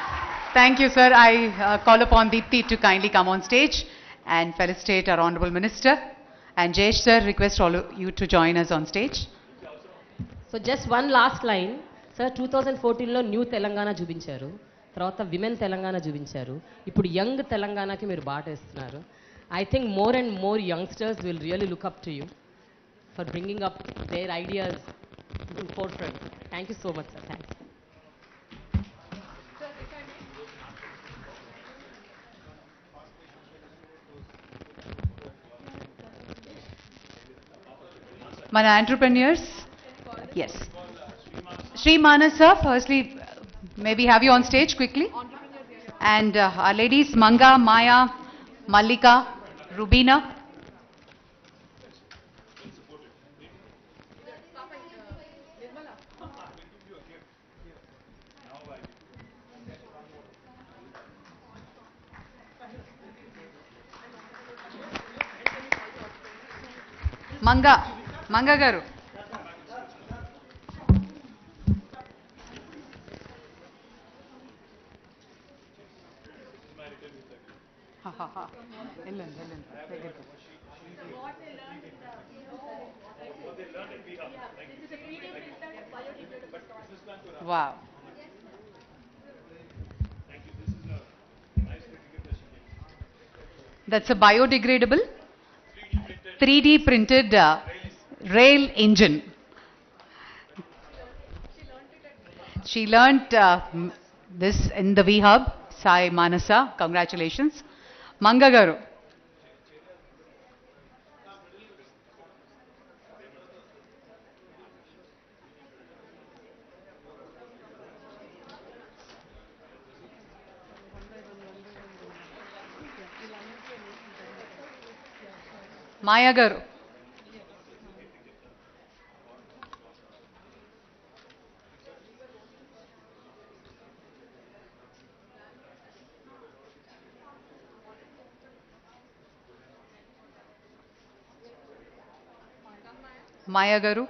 Thank you, sir. I call upon Deepthi to kindly come on stage and felicitate our Honorable Minister. And Jayesh, sir, request all of you to join us on stage. So just one last line sir 2014లో new Telangana చూపించారు, తర్వాత women Telangana చూపించారు, ఇప్పుడు young తెలంగాణకి మీరు బాటేస్తున్నారు. I think more and more youngsters will really look up to you for bringing up their ideas to forefront. Thank you so much sir. Thanks. Mana entrepreneurs. Yes. Sri Manas sir, firstly, maybe have you on stage quickly. And our ladies, Manga, Maya, Mallika, Rubina. Manga garu. Wow. That's a biodegradable 3D printed rail engine. She learnt this in the VHub. Sai Manasa, congratulations. Manga garu. Maya garu. Maya garu.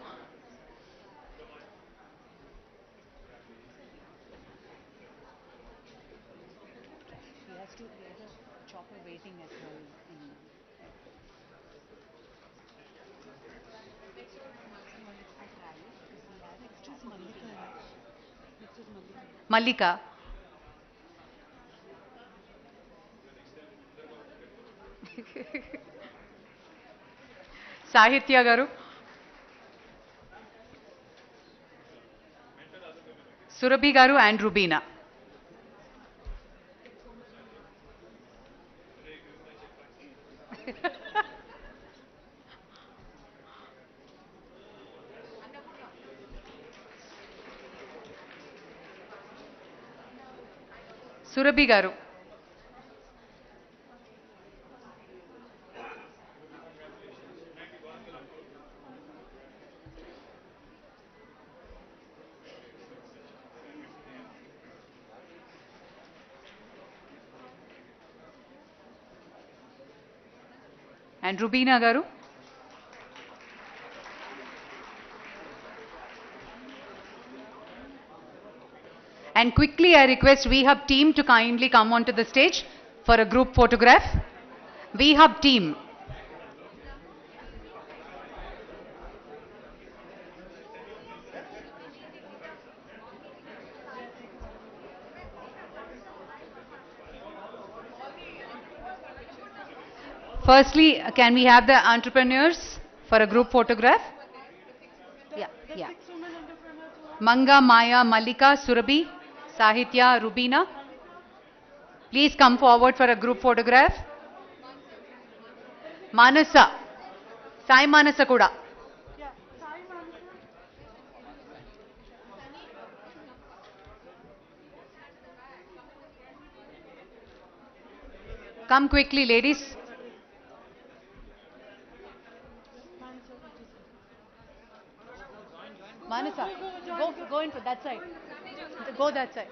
Mallika. Sahitya garu. Surabhi garu and Rubina. Surabhi garu. And Rubina garu. And quickly I request VHub team to kindly come onto the stage for a group photograph. VHub team. Firstly, can we have the entrepreneurs for a group photograph? Yeah. Manga, Maya, Mallika, Surabhi, Sahitya, Rubina. Please come forward for a group photograph. Manasa. Sai Manasa kuda. Come quickly, ladies. Manasa, go in for that side. Go that side.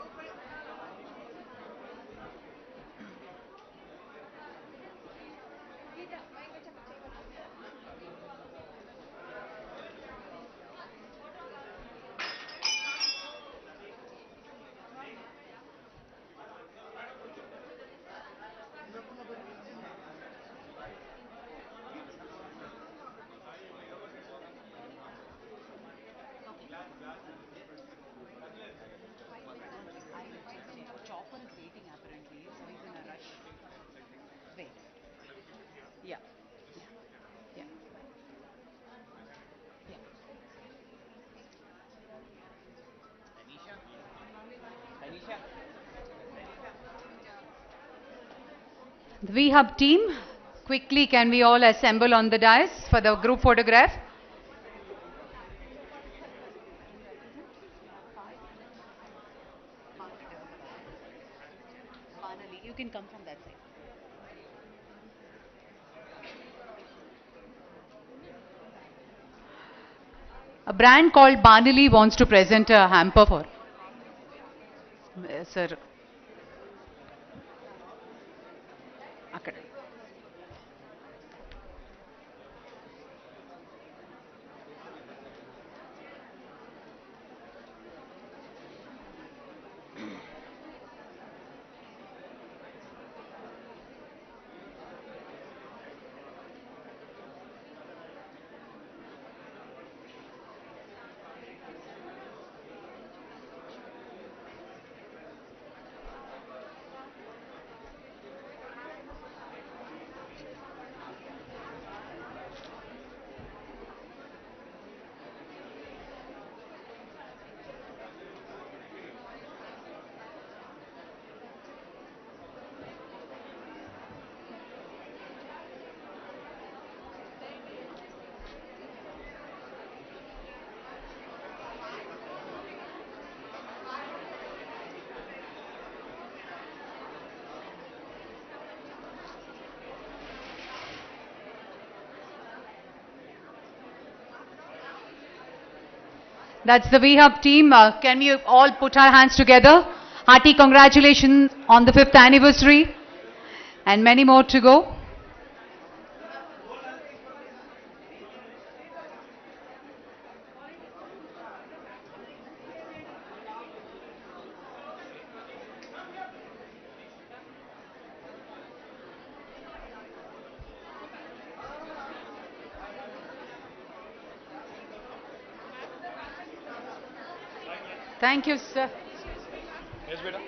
Yeah. The VHub team, quickly can we all assemble on the dais for the group photograph? You can come from that side. A brand called Banali wants to present a hamper for. Sir. Akkada. That's the VHub team. Can we all put our hands together? Hearty congratulations on the 5th anniversary and many more to go. Thank you sir. Yes, beta.